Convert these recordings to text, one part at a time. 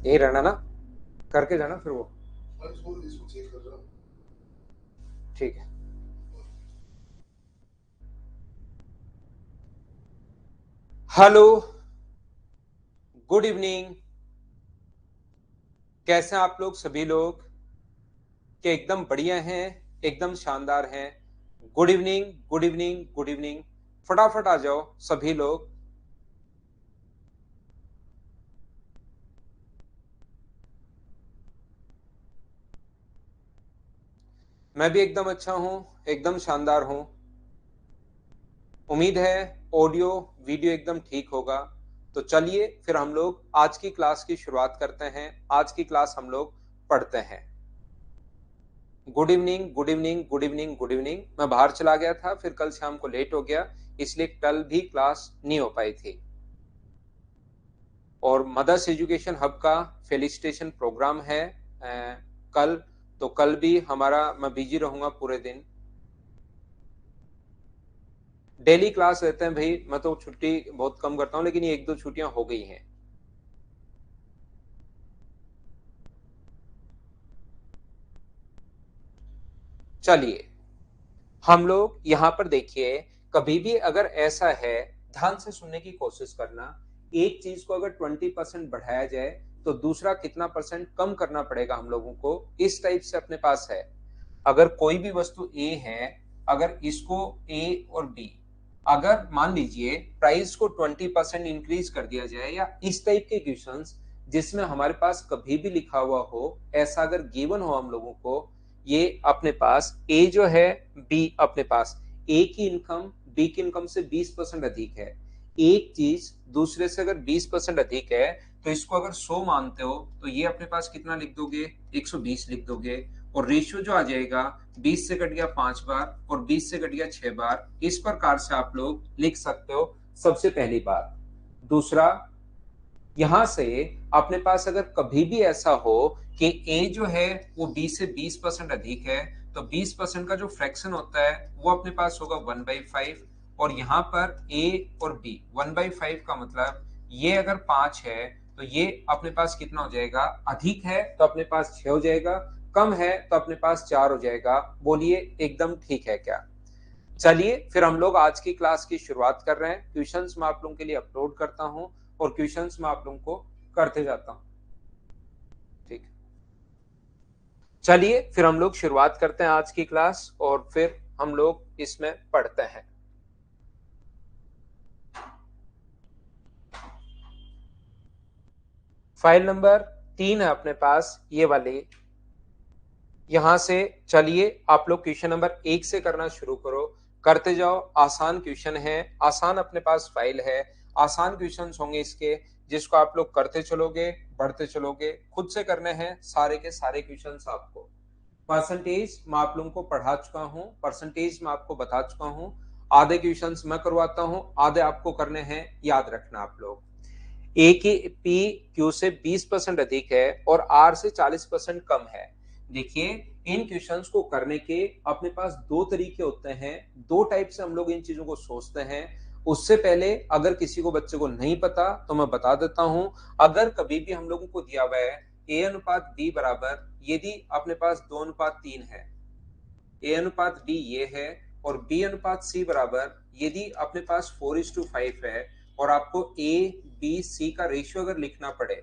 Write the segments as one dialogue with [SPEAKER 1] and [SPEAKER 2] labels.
[SPEAKER 1] यही रहना ना, करके जाना फिर वो। ठीक है। Hello, good evening. कैसे हैं आप लोग सभी लोग? कि एकदम बढ़िया हैं, एकदम शानदार हैं। Good evening, good evening, good evening. फटाफट आ जाओ सभी लोग। मैं भी एकदम अच्छा हूं, एकदम शानदार हूं। उम्मीद है ऑडियो वीडियो एकदम ठीक होगा। तो चलिए फिर हम लोग आज की क्लास की शुरुआत करते हैं। आज की क्लास हम लोग पढ़ते हैं। Good evening, good evening, good evening, good evening. मैं बाहर चला गया था, फिर कल शाम को लेट हो गया, इसलिए कल भी क्लास नहीं हो पाई थी। और मदर्स एजुकेशन हब का फेलिसिटेशन प्रोग्राम है कल। तो कल भी हमारा मैं बिजी रहूंगा पूरे दिन। डेली क्लास रहते हैं भाई, मैं तो छुट्टी बहुत कम करता हूँ, लेकिन ये एक दो छुट्टियां हो गई हैं। चलिए हम लोग यहाँ पर देखिए, कभी भी अगर ऐसा है, ध्यान से सुनने की कोशिश करना। एक चीज को अगर 20% बढ़ाया जाए तो दूसरा कितना परसेंट कम करना पड़ेगा हम लोगों को, इस टाइप से अपने पास है। अगर कोई भी वस्तु ए है, अगर इसको ए और बी, अगर मान लीजिए प्राइस को 20% इंक्रीज कर दिया जाए, या इस टाइप के क्वेश्चंस जिसमें हमारे पास कभी भी लिखा हुआ हो, ऐसा अगर गिवन हो हम लोगों को, ये अपने पास ए जो है, बी अपने पास, ए की इनकम बी की इनकम से 20% अधिक है। एक चीज दूसरे से अगर 20% अधिक है, तो इसको अगर 100 मानते हो तो ये अपने पास कितना लिख दोगे, 120 लिख दोगे। और रेशियो जो आ जाएगा, 20 से कट गया 5 बार और 20 से कट गया 6 बार। इस प्रकार से आप लोग लिख सकते हो, सबसे पहली बात। दूसरा, यहां से अपने पास अगर कभी भी ऐसा हो कि ए जो है वो बी से 20% अधिक है, तो 20% का जो फ्रैक्शन होता है वो अपने पास होगा 1/5। और यहाँ पर ए और बी 1/5 का मतलब, ये अगर 5 है तो ये अपने पास कितना हो जाएगा, अधिक है तो अपने पास 6 हो जाएगा, कम है तो अपने पास 4 हो जाएगा। बोलिए एकदम ठीक है क्या? चलिए फिर हम लोग आज की क्लास की शुरुआत कर रहे हैं। क्वेश्चंस मैं आप लोगों के लिए अपलोड करता हूं और क्वेश्चंस मैं आप लोगों को करते जाता हूं। ठीक, चलिए फिर हम लोग शुरुआत करते हैं आज की क्लास और फिर हम लोग इसमें पढ़ते हैं। फाइल नंबर 3 है अपने पास, ये वाली। यहां से चलिए आप लोग क्वेश्चन नंबर 1 से करना शुरू करो, करते जाओ। आसान क्वेश्चन है, आसान अपने पास फाइल है, आसान क्वेश्चन होंगे इसके, जिसको आप लोग करते चलोगे, बढ़ते चलोगे। खुद से करने हैं सारे के सारे क्वेश्चन आपको। परसेंटेज मैं आप लोगों को पढ़ा चुका हूं, परसेंटेज मैं आपको बता चुका हूं। आधे क्वेश्चंस मैं करवाता हूं, आधे आपको करने हैं, याद रखना आप लोग। ए की पी क्यू से 20% अधिक है और आर से 40% कम है। देखिए, इन क्वेश्चंस को करने के अपने पास दो तरीके होते हैं, दो टाइप से हम लोग इन चीजों को सोचते हैं। उससे पहले अगर किसी को बच्चे को नहीं पता तो मैं बता देता हूं। अगर कभी भी हम लोगों को दिया हुआ है ए अनुपात बी बराबर, यदि अपने पास 2:3 है, ए अनुपात बी ये है, और बी अनुपात सी बराबर यदि अपने पास 4:5 है, और आपको ए बी सी का रेशियो अगर लिखना पड़े,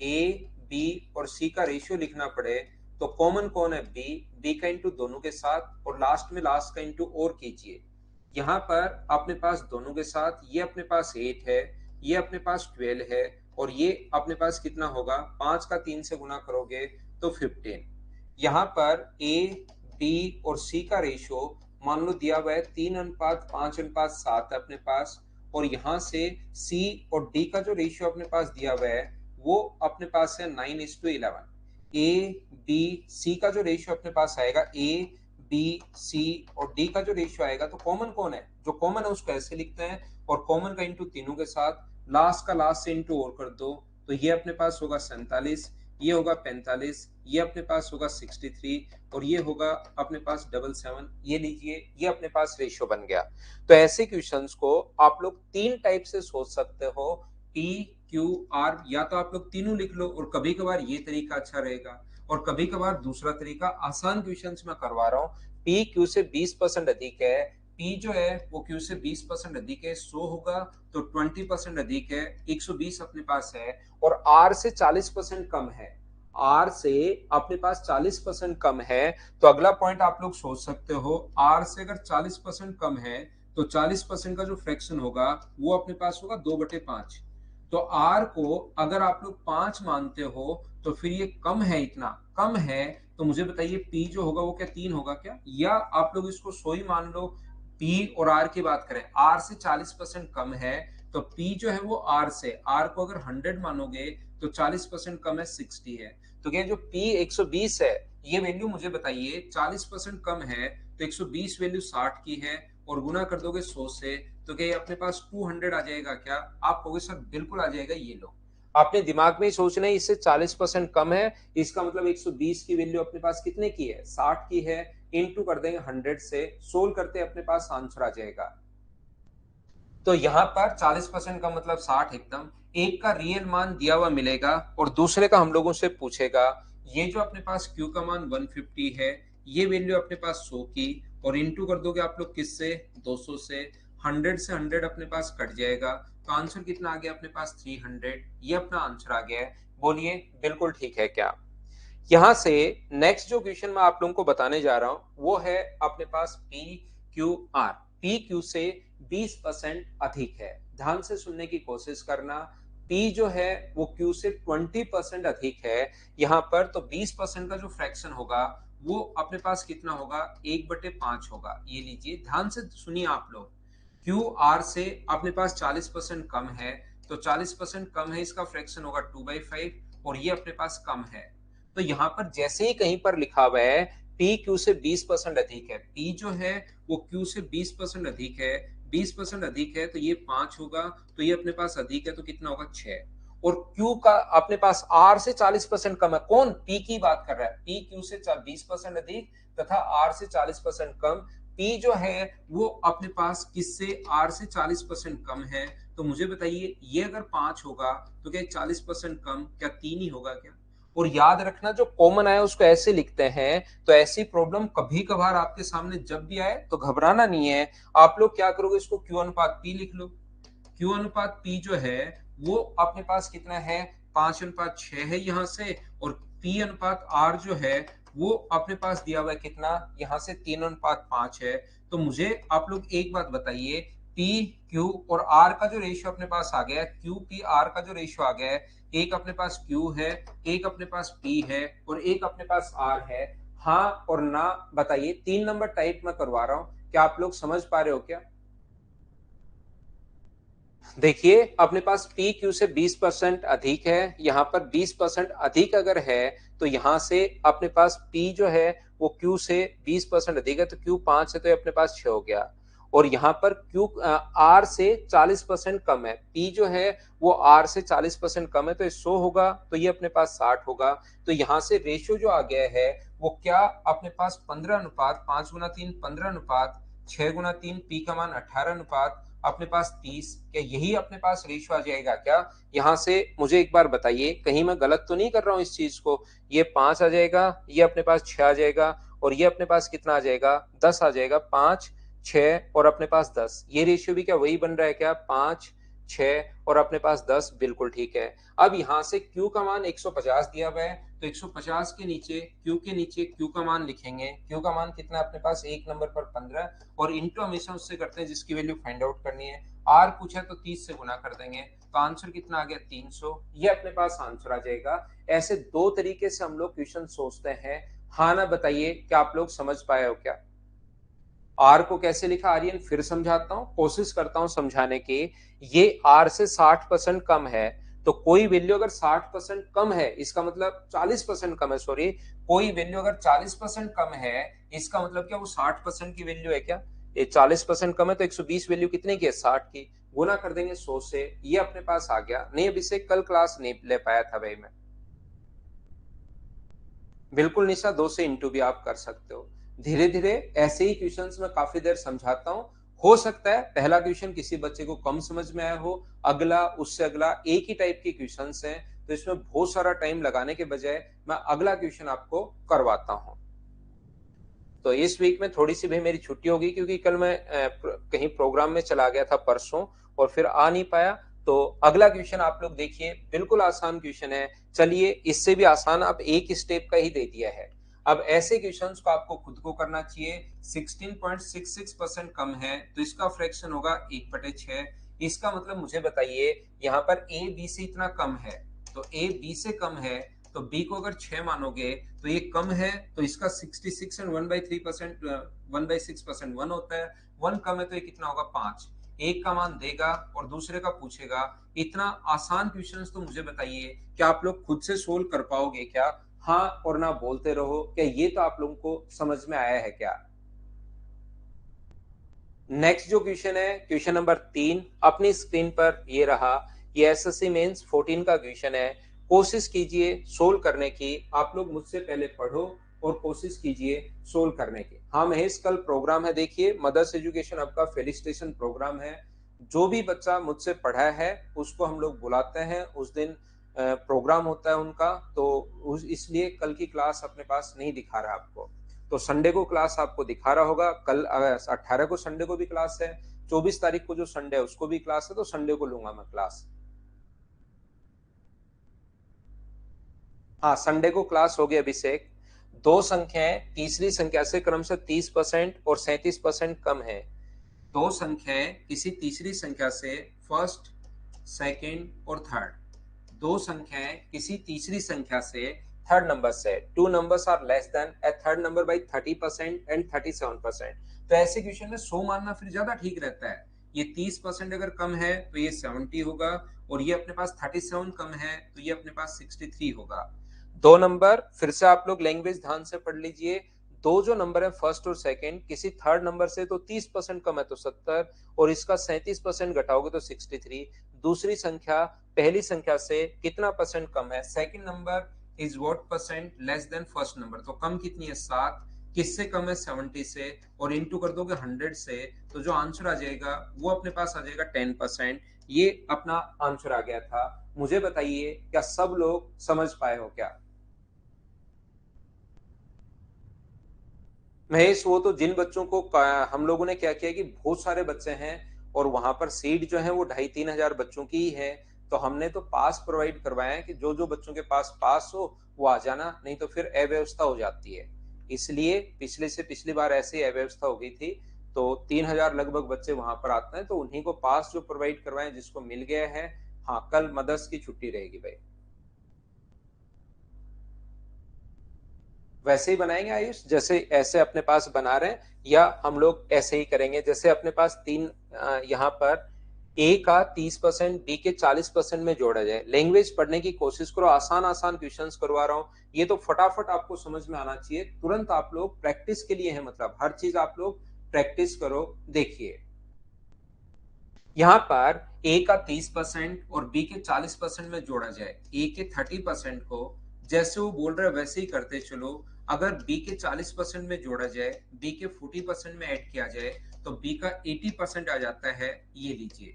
[SPEAKER 1] ए बी और सी का रेशियो लिखना पड़े, तो कॉमन कौन है, बी, बी का इंटू दोनों के साथ, और लास्ट में लास्ट का इंटू और कीजिए। यहाँ पर अपने पास दोनों के साथ ये अपने पास 8 है, ये अपने पास 12 है, और ये अपने पास कितना होगा, 5 का 3 से गुना करोगे तो 15। यहाँ पर ए बी और सी का रेशियो मान लो दिया हुआ है 3:5:7 है अपने पास, और यहाँ से सी और डी का जो रेशियो अपने पास दिया हुआ है वो अपने पास है 9:11। ए बी सी का जो रेशियो अपने पास आएगा, ए बी सी और डी का जो रेशियो आएगा, तो कॉमन कौन है, जो कॉमन है उसको ऐसे लिखते हैं, और कॉमन का इंटू तीनों के साथ, लास्ट का लास्ट से इंटू और कर दो, तो ये अपने पास होगा 47, ये होगा 45, ये अपने पास होगा 63, और ये होगा अपने पास 77। ये लीजिए, ये अपने पास रेशियो बन गया। तो ऐसे क्वेश्चंस को आप लोग तीन टाइप से सोच सकते हो, पी क्यू आर, या तो आप लोग तीनों लिख लो, और कभी कभार ये तरीका अच्छा रहेगा और कभी कभार दूसरा तरीका। आसान क्वेश्चंस में करवा रहा हूँ। पी क्यू से 20% अधिक है, पी जो है वो क्यू से 20% अधिक है, 100 होगा तो 20% अधिक है, 120 अपने पास है, और आर से 40% कम है, आर से अपने पास 40% कम है। तो अगला पॉइंट आप लोग सोच सकते हो, आर से अगर 40% कम है तो 40% का जो फ्रैक्शन होगा वो अपने पास होगा 2/5। तो आर को अगर आप लोग 5 मानते हो तो फिर ये कम है, इतना कम है, तो मुझे बताइए पी जो होगा वो क्या 3 होगा क्या, या आप लोग इसको 100 ही मान लो। पी और आर की बात करें, आर से 40% कम है, तो पी जो है वो आर से, आर को अगर 100 मानोगे तो 40% कम है 60 है। तो क्या जो पी 120 है, ये वैल्यू मुझे बताइए 40% कम है तो 120 वैल्यू 60 की है, और गुना कर दोगे 100 से, तो क्या ये अपने पास 200 आ जाएगा क्या? आप कहोगे सर बिल्कुल आ जाएगा। ये लो, आपने दिमाग में ही सोचना है इससे 40% कम है, इसका मतलब 120 की वैल्यू अपने पास कितने की है, 60 की है, इनटू कर देंगे 100 से, सोल्व करते अपने पास आंसर आ जाएगा। तो यहाँ पर 40% का मतलब 60, एकदम एक का रियल मान दिया हुआ मिलेगा और दूसरे का हम लोगों से पूछेगा। ये जो अपने पास Q का मान 150 है, ये वैल्यू अपने पास 100 की, और इनटू कर दोगे आप लोग किससे, 200 से, 100 से 100 अपने पास कट जाएगा, तो आंसर कितना आ गया अपने पास 300। ये अपना आंसर आ गया है। बोलिए बिल्कुल ठीक है क्या? यहां से नेक्स्ट जो क्वेश्चन मैं आप लोगों को बताने जा रहा हूं वो है अपने पास P Q R. P Q से 20% अधिक है, ध्यान से सुनने की कोशिश करना। पी जो है वो क्यू से 20% अधिक है यहां पर, तो 20% का जो फ्रैक्शन होगा वो अपने पास कितना होगा, 1/5 होगा। ये लीजिए, ध्यान से सुनिए आप लोग। क्यू आर से अपने पास 40% कम है, तो 40% कम है, इसका फ्रैक्शन होगा 2/5, और ये अपने पास कम है। तो यहाँ पर जैसे ही कहीं पर लिखा हुआ है पी क्यू से 20% अधिक है, पी जो है वो क्यू से 20% अधिक है, 20% अधिक है तो ये 5 होगा, तो ये अपने पास अधिक है तो कितना होगा 6, और क्यू का अपने पास आर से 40% कम है। कौन? पी की बात कर रहा है, पी क्यू से 20% अधिक तथा आर से 40% कम। पी जो है वो अपने पास किससे, आर से 40% कम है। तो मुझे बताइए ये अगर 5 होगा तो क्या 40% कम क्या 3 ही होगा क्या? और याद रखना जो कॉमन आया उसको ऐसे लिखते हैं। तो ऐसी प्रॉब्लम कभी कभार आपके सामने जब भी आए तो घबराना नहीं है। आप लोग क्या करोगे, इसको क्यू अनुपात पी लिख लो। क्यू अनुपात पी जो है वो अपने पास कितना है, 5:6 है यहाँ से, और पी अनुपात आर जो है वो अपने पास दिया हुआ है कितना, यहाँ से 3:5 है। तो मुझे आप लोग एक बात बताइए, पी क्यू और आर का जो रेशियो अपने पास आ गया है, क्यू पी आर का जो रेशियो आ गया है, एक अपने पास क्यू है, एक अपने पास पी है, और एक अपने पास आर है। हाँ और ना बताइए, 3 नंबर टाइप में करवा रहा हूं, क्या आप लोग समझ पा रहे हो क्या? देखिए अपने पास पी क्यू से 20% अधिक है, यहाँ पर 20% अधिक अगर है तो यहाँ से अपने पास पी जो है वो क्यू से 20% अधिक है, तो क्यू 5 है तो ये अपने पास 6 हो गया। और यहाँ पर क्यू आर से 40% कम है, पी जो है वो आर से 40% कम है तो ये 100 होगा, तो ये अपने पास 60 होगा। तो यहाँ से रेशियो जो आ गया है वो क्या अपने पास 15 अनुपात 5 गुना 3, 15 अनुपात 6 गुना 3, पी का मान 18 अनुपात अपने पास 30। क्या यही अपने पास रेशियो आ जाएगा क्या? यहाँ से मुझे एक बार बताइए कहीं मैं गलत तो नहीं कर रहा हूँ इस चीज को। ये 5 आ जाएगा, ये अपने पास 6 आ जाएगा, और ये अपने पास कितना आ जाएगा, 10 आ जाएगा। 5 6 और अपने पास 10, ये रेशियो भी क्या वही बन रहा है क्या, 5 6 और अपने पास 10, बिल्कुल ठीक है। अब यहाँ से Q का मान 150 दिया हुआ है, तो 150 के नीचे Q के नीचे Q का मान लिखेंगे। Q का मान कितना अपने पास, एक नंबर पर 15, और इंटू हमेशा उससे करते हैं जिसकी वैल्यू फाइंड आउट करनी है। R पूछा तो 30 से गुना कर देंगे, तो आंसर कितना आ गया 300, ये अपने पास आंसर आ जाएगा। ऐसे दो तरीके से हम लोग क्वेश्चन सोचते हैं। हाँ ना बताइए, क्या आप लोग समझ पाए हो क्या? आर को कैसे लिखा आर्यन, फिर समझाता हूं, कोशिश करता हूं समझाने की। ये आर से 60% कम है, तो कोई वैल्यू अगर 60% कम है इसका मतलब 40% कम है, सॉरी, कोई वैल्यू अगर 40% कम है इसका मतलब क्या वो 60% की वैल्यू है क्या? ये 40% कम है तो 120 वैल्यू कितने की है, 60 की, गुना कर देंगे 100 से, ये अपने पास आ गया। नहीं अभी से कल क्लास नहीं ले पाया था भाई मैं। बिल्कुल निशा, 2 से इंटू भी आप कर सकते हो। धीरे धीरे ऐसे ही क्वेश्चंस में काफी देर समझाता हूँ, हो सकता है पहला क्वेश्चन किसी बच्चे को कम समझ में आया हो, अगला उससे अगला एक ही टाइप के क्वेश्चंस हैं, तो इसमें बहुत सारा टाइम लगाने के बजाय मैं अगला क्वेश्चन आपको करवाता हूं। तो इस वीक में थोड़ी सी भी मेरी छुट्टी होगी क्योंकि कल मैं कहीं प्रोग्राम में चला गया था परसों और फिर आ नहीं पाया। तो अगला क्वेश्चन आप लोग देखिए, बिल्कुल आसान क्वेश्चन है। चलिए, इससे भी आसान अब एक स्टेप का ही दे दिया है। अब ऐसे क्वेश्चंस को आपको खुद को करना चाहिए। 16.66% कम है तो इसका फ्रैक्शन होगा 1/6। इसका मतलब मुझे बताइए, यहाँ पर ए बी से इतना कम है, तो ए बी से कम है तो बी को अगर 6 मानोगे तो ये कम है, तो इसका 66 एंड 1/3% 1/6% 1 होता है। 1 कम है तो ये कितना होगा 5। एक का मान देगा और दूसरे का पूछेगा। इतना आसान क्वेश्चंस तो मुझे बताइए, क्या आप लोग खुद से सोल्व कर पाओगे क्या? हाँ और ना बोलते रहो। क्या ये तो आप लोगों को समझ में आया है क्या? नेक्स्ट जो क्वेश्चन है, क्वेश्चन नंबर 3 अपनी स्क्रीन पर ये रहा। ये एसएससी मेंस 14 का क्वेश्चन है। कोशिश कीजिए सोल्व करने की। आप लोग मुझसे पहले पढ़ो और कोशिश कीजिए सोल्व करने की। हाँ महेश, कल प्रोग्राम है, देखिए मदर्स एजुकेशन आपका फेलिसिटेशन प्रोग्राम है। जो भी बच्चा मुझसे पढ़ा है उसको हम लोग बुलाते हैं उस दिन। प्रोग्राम होता है उनका, तो इसलिए कल की क्लास अपने पास नहीं दिखा रहा आपको। तो संडे को क्लास आपको दिखा रहा होगा। कल 18 को संडे को भी क्लास है, 24 तारीख को जो संडे है उसको भी क्लास है, तो संडे को लूंगा मैं क्लास। हाँ, संडे को क्लास होगी अभिषेक। दो संख्याएं तीसरी संख्या से क्रमशः 30% और 37% कम है। दो संख्याएं किसी तीसरी संख्या से फर्स्ट, सेकंड और थर्ड। दो संख्याएं किसी तीसरी संख्या से थर्ड नंबर से, two numbers are less than a third number by 30% and 37%। तो ऐसे क्वेश्चन में 100 मानना फिर ज्यादा ठीक रहता है। ये 30% अगर कम है तो ये 70 होगा, और ये अपने पास 37 कम है तो ये अपने पास 63 होगा। दो नंबर फिर से आप लोग लैंग्वेज ध्यान से पढ़ लीजिए। दो जो नंबर है फर्स्ट और सेकंड किसी थर्ड नंबर से, तो 30% कम है तो 70, और इसका 37% घटाओगे तो 63। दूसरी संख्या पहली संख्या से कितना परसेंट कम है? Second number is what percent less than first number, तो कम कितनी है 7। किससे कम है? 70 से, और इनटू कर दोगे 100 से, तो जो आंसर आ जाएगा वो अपने पास आ जाएगा 10%। ये अपना आंसर आ गया था। मुझे बताइए, क्या सब लोग समझ पाए हो क्या? महेश, वो तो जिन बच्चों को हम लोगों ने क्या किया कि बहुत सारे बच्चे हैं और वहां पर सीट जो है वो 2,500-3,000 बच्चों की ही है। तो हमने तो पास प्रोवाइड करवाए हैं कि जो जो बच्चों के पास पास हो वो आ जाना, नहीं तो फिर अव्यवस्था हो जाती है। इसलिए पिछले से पिछली बार ऐसी अव्यवस्था हो गई थी। तो 3,000 लगभग बच्चे वहां पर आते हैं, तो उन्हीं को पास जो प्रोवाइड करवाए जिसको मिल गया है। हाँ, कल मदर्स की छुट्टी रहेगी भाई। वैसे ही बनाएंगे आयुष, जैसे ऐसे अपने पास बना रहे हैं, या हम लोग ऐसे ही करेंगे जैसे अपने पास तीन यहाँ पर ए का 30% बी के 40% में जोड़ा जाए। लैंग्वेज पढ़ने की कोशिश करो, आसान आसान क्वेश्चंस करवा रहा हूँ। ये तो फटाफट आपको समझ में आना चाहिए तुरंत। आप लोग प्रैक्टिस के लिए है, मतलब हर चीज आप लोग प्रैक्टिस करो। देखिए यहाँ पर ए का 30% और बी के 40% में जोड़ा जाए। ए के 30% को जैसे वो बोल रहा है वैसे ही करते चलो। अगर बी के 40% में जोड़ा जाए, बी के 40% में ऐड किया जाए, तो बी का 80% आ जाता है। ये लीजिए,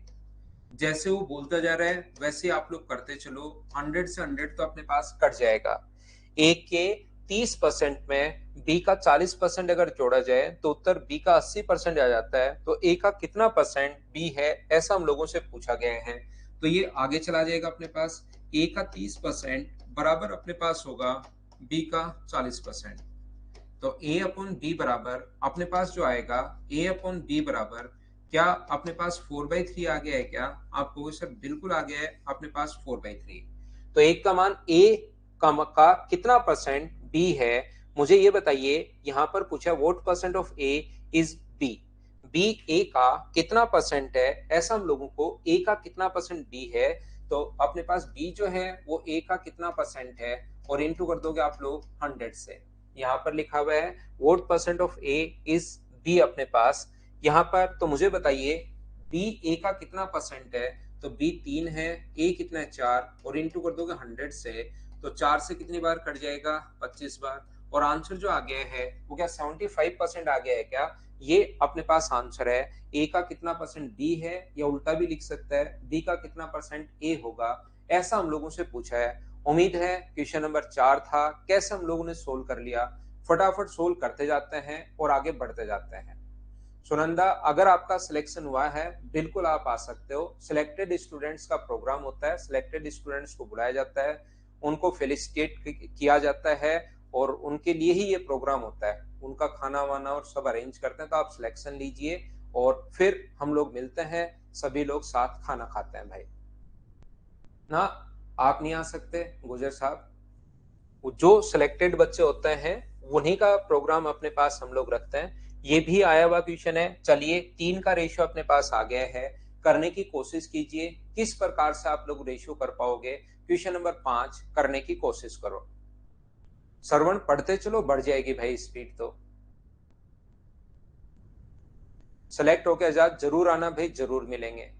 [SPEAKER 1] जैसे वो बोलता जा रहा है वैसे आप लोग करते चलो। 100 से 100 तो अपने पास कट जाएगा। ए के 30% में बी का 40% अगर जोड़ा जाए तो उत्तर बी का 80% आ जाता है। तो ए का कितना परसेंट बी है, ऐसा हम लोगों से पूछा गया है। तो ये आगे चला जाएगा अपने पास। ए का 30% बराबर अपने पास होगा बी का 40%। तो ए अपॉन बी बराबर अपने पास जो आएगा, ए अपॉन बी बराबर, क्या अपने पास 4/3 आ गया है क्या? आप कहोगे सर बिल्कुल आ गया है अपने पास 4/3। तो एक का मान ए का कितना परसेंट बी है, मुझे ये बताइए। यहां पर पूछा what percent of A is b. B a का कितना परसेंट है, ऐसा हम लोगों को ए का कितना परसेंट बी है। तो अपने पास बी जो है वो ए का कितना परसेंट है, और इनटू कर दोगे आप लोग 100 से। यहाँ पर लिखा हुआ है what percent of A is B अपने पास। यहाँ पर तो मुझे बताइए बी ए का कितना परसेंट है। तो बी 3 है, ए कितना है 4, और इनटू कर दोगे 100 से। तो 4 से कितनी बार कट जाएगा? 25 बार। और आंसर जो आ गया है वो क्या 75% आ गया है क्या? ये अपने पास आंसर है। ए का कितना परसेंट बी है, या उल्टा भी लिख सकता है बी का कितना परसेंट ए होगा, ऐसा हम लोगों से पूछा है। उम्मीद है क्वेश्चन नंबर 4 था, कैसे हम लोगों ने सोल्व कर लिया। फटाफट सोल्व करते जाते हैं और आगे बढ़ते जाते हैं। सुनंदा, अगर आपका सिलेक्शन हुआ है बिल्कुल आप आ सकते हो। सिलेक्टेड स्टूडेंट्स का प्रोग्राम होता है, सिलेक्टेड स्टूडेंट्स को बुलाया जाता है, उनको फेलिसिटेट किया जाता है और उनके लिए ही ये प्रोग्राम होता है। उनका खाना वाना और सब अरेंज करते हैं। तो आप सिलेक्शन लीजिए और फिर हम लोग मिलते हैं, सभी लोग साथ खाना खाते हैं भाई ना। आप नहीं आ सकते गुजर साहब, जो सिलेक्टेड बच्चे होते हैं उन्हीं का प्रोग्राम अपने पास हम लोग रखते हैं। ये भी आया हुआ क्वेश्चन है। चलिए 3 का रेशियो अपने पास आ गया है, करने की कोशिश कीजिए। किस प्रकार से आप लोग रेशियो कर पाओगे, क्वेश्चन नंबर 5 करने की कोशिश करो। श्रवण पढ़ते चलो, बढ़ जाएगी भाई स्पीड। तो सेलेक्ट होके आजाद जरूर आना भाई, जरूर मिलेंगे।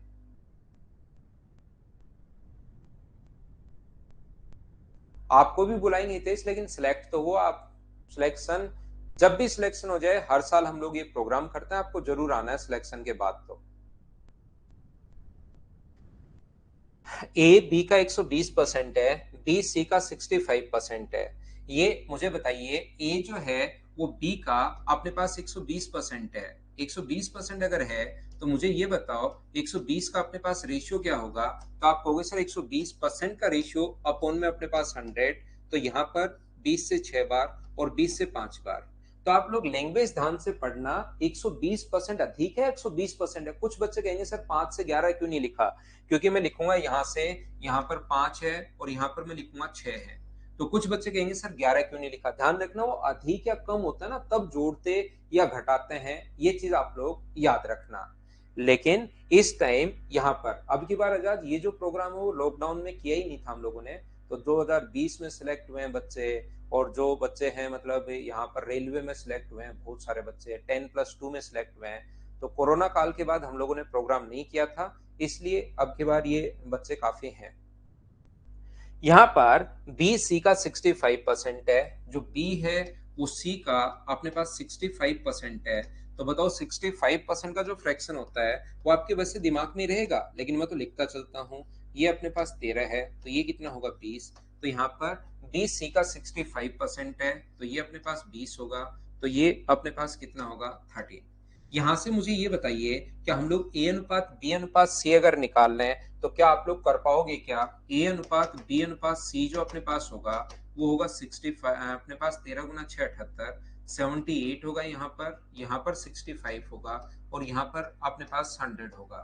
[SPEAKER 1] आपको भी बुलाएंगे तेज, लेकिन सिलेक्ट तो हुआ आप। सिलेक्शन जब भी सिलेक्शन हो जाए, हर साल हम लोग ये प्रोग्राम करते हैं, आपको जरूर आना है सिलेक्शन के बाद। तो ए बी का 120% है, बी सी का 65% है। ये मुझे बताइए, ए जो है वो बी का अपने पास 120% है। 120% अगर है तो मुझे ये बताओ 120 का अपने पास रेशियो क्या होगा। तो आप कहोगे सर 120% का रेशियो अपॉन में अपने पास 100, तो यहाँ पर 20 से 6 बार और 20 से 5 बार। तो आप लोग लैंग्वेज ध्यान से पढ़ना। 120% अधिक है, 120% है। कुछ बच्चे कहेंगे सर 5 से 11 क्यों नहीं लिखा, क्योंकि मैं लिखूंगा यहाँ से, यहाँ पर 5 है और यहाँ पर मैं लिखूंगा 6 है। तो कुछ बच्चे कहेंगे सर 11 क्यों नहीं लिखा। ध्यान रखना, वो अधिक या कम होता है ना तब जोड़ते या घटाते हैं, ये चीज आप लोग याद रखना। लेकिन इस टाइम यहाँ पर अब की बार आजाद ये जो प्रोग्राम है वो लॉकडाउन में किया ही नहीं था हम लोगों ने। तो 2020 में सिलेक्ट हुए हैं बच्चे, और जो बच्चे हैं मतलब यहाँ पर रेलवे में सिलेक्ट हुए हैं बहुत सारे बच्चे, 10+2 में सिलेक्ट हुए हैं। तो कोरोना काल के बाद हम लोगों ने प्रोग्राम नहीं किया था, इसलिए अब की बार ये बच्चे काफी हैं। यहाँ पर बी सी का 65% है, जो बी है वो सी का अपने पास 65% है। तो बताओ 65% का जो फ्रैक्शन होता है वो आपके वैसे दिमाग में रहेगा, लेकिन मैं तो लिखता चलता हूँ। ये अपने पास 13 है, तो ये कितना होगा 20। तो यहाँ पर बी सी का 65% है, तो ये अपने पास 20 होगा। तो ये अपने पास कितना होगा 30। यहाँ से मुझे ये बताइए कि हम लोग ए अनुपात बी अनुपात सी अगर निकाल लें तो क्या आप लोग कर पाओगे क्या। ए अनुपात बी अनुपात सी जो अपने पास होगा वो होगा 65, अपने पास 13 गुना 6 78, 78 होगा। यहाँ पर 65 होगा और यहाँ पर अपने पास 100 होगा।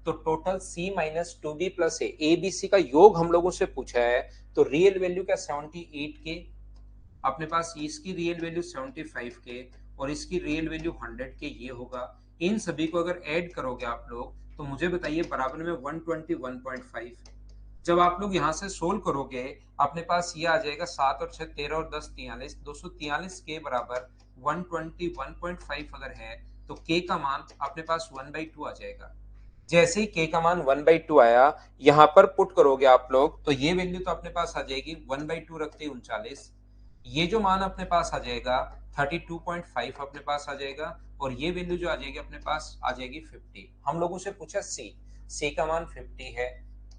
[SPEAKER 1] तो total C minus two B plus A B C का योग हम लोगों से पूछा है। तो रियल वैल्यू क्या 78 के, अपने पास इसकी रियल वैल्यू 75 के और इसकी रियल वैल्यू 100 के, ये होगा। इन सभी को अगर ऐड करोगे आप लोग तो मुझे बताइए बराबर में 121.5। जब आप लोग यहाँ से सोल्व करोगे अपने पास ये आ जाएगा 7 और 6 13 और 10 43, 243 के बराबर 121.5 अगर है तो के का मान अपने पास 1/2 आ जाएगा। जैसे ही के का मान 1/2 आया, यहाँ पर पुट करोगे आप लोग तो ये वैल्यू तो अपने पास आ जाएगी 1/2 रखते ही 39। ये जो मान अपने पास आ जाएगा 32.5 अपने पास आ जाएगा, और ये वैल्यू जो आ जाएगी अपने पास आ जाएगी 50। हम लोगों से पूछा सी का मान 50 है,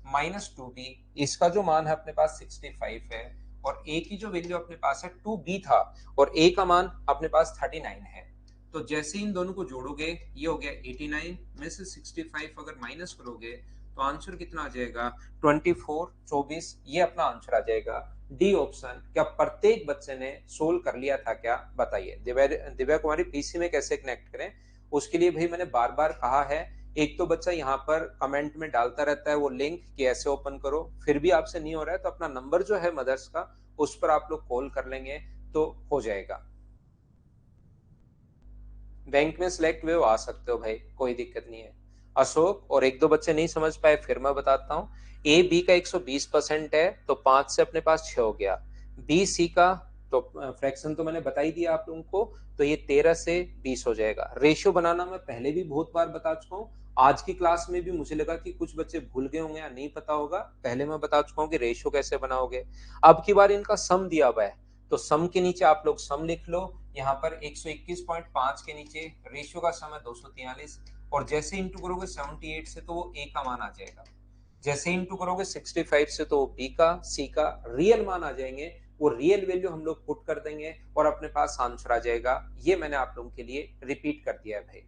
[SPEAKER 1] माइनस 2b, इसका जो मान है अपने पास 65 है, और ए की जो वैल्यू अपने पास है 2b था, और ए का मान अपने पास 39 है। तो जैसे इन दोनों को जोड़ोगे ये हो गया 89 में से 65 अगर माइनस करोगे तो आंसर कितना आ जाएगा 24, 24, ये अपना आंसर आ जाएगा। D option. क्या प्रत्येक बच्चे ने सोल्व कर लिया था क्या, बताइए। दिव्या कुमारी पीसी में कैसे कनेक्ट करें, उसके लिए भाई मैंने बार बार कहा है। एक तो बच्चा यहाँ पर कमेंट में डालता रहता है वो लिंक कि ऐसे ओपन करो, फिर भी आपसे नहीं हो रहा है तो अपना नंबर जो है मदर्स का उस पर आप लोग कॉल कर लेंगे तो हो जाएगा। बैंक में सिलेक्ट हुए हो आ सकते हो भाई, कोई दिक्कत नहीं है। अशोक और एक दो बच्चे नहीं समझ पाए, फिर मैं बताता हूँ। ए बी का 120% है तो 5 से अपने पास 6 हो गया। बी सी का तो फ्रैक्शन तो मैंने बता ही दिया आप लोगों को, तो ये 13 से 20 हो जाएगा। रेशियो बनाना मैं पहले भी बहुत बार बता चुका हूँ। आज की क्लास में भी मुझे लगा कि कुछ बच्चे भूल गए होंगे या नहीं पता होगा, पहले मैं बता चुका हूँ कि रेशियो कैसे बनाओगे। अब की बार इनका सम दिया हुआ है तो सम के नीचे आप लोग सम लिख लो। यहाँ पर 121.5 के नीचे रेशियो का सम है 243, और जैसे इंटू करोगे 78 से तो वो ए का मान आ जाएगा, जैसे इंटू करोगे 65 से तो बी का सी का रियल मान आ जाएंगे, वो रियल वैल्यू हम लोग पुट कर देंगे और अपने पास आंसर आ जाएगा। ये मैंने आप लोगों के लिए रिपीट कर दिया है भाई।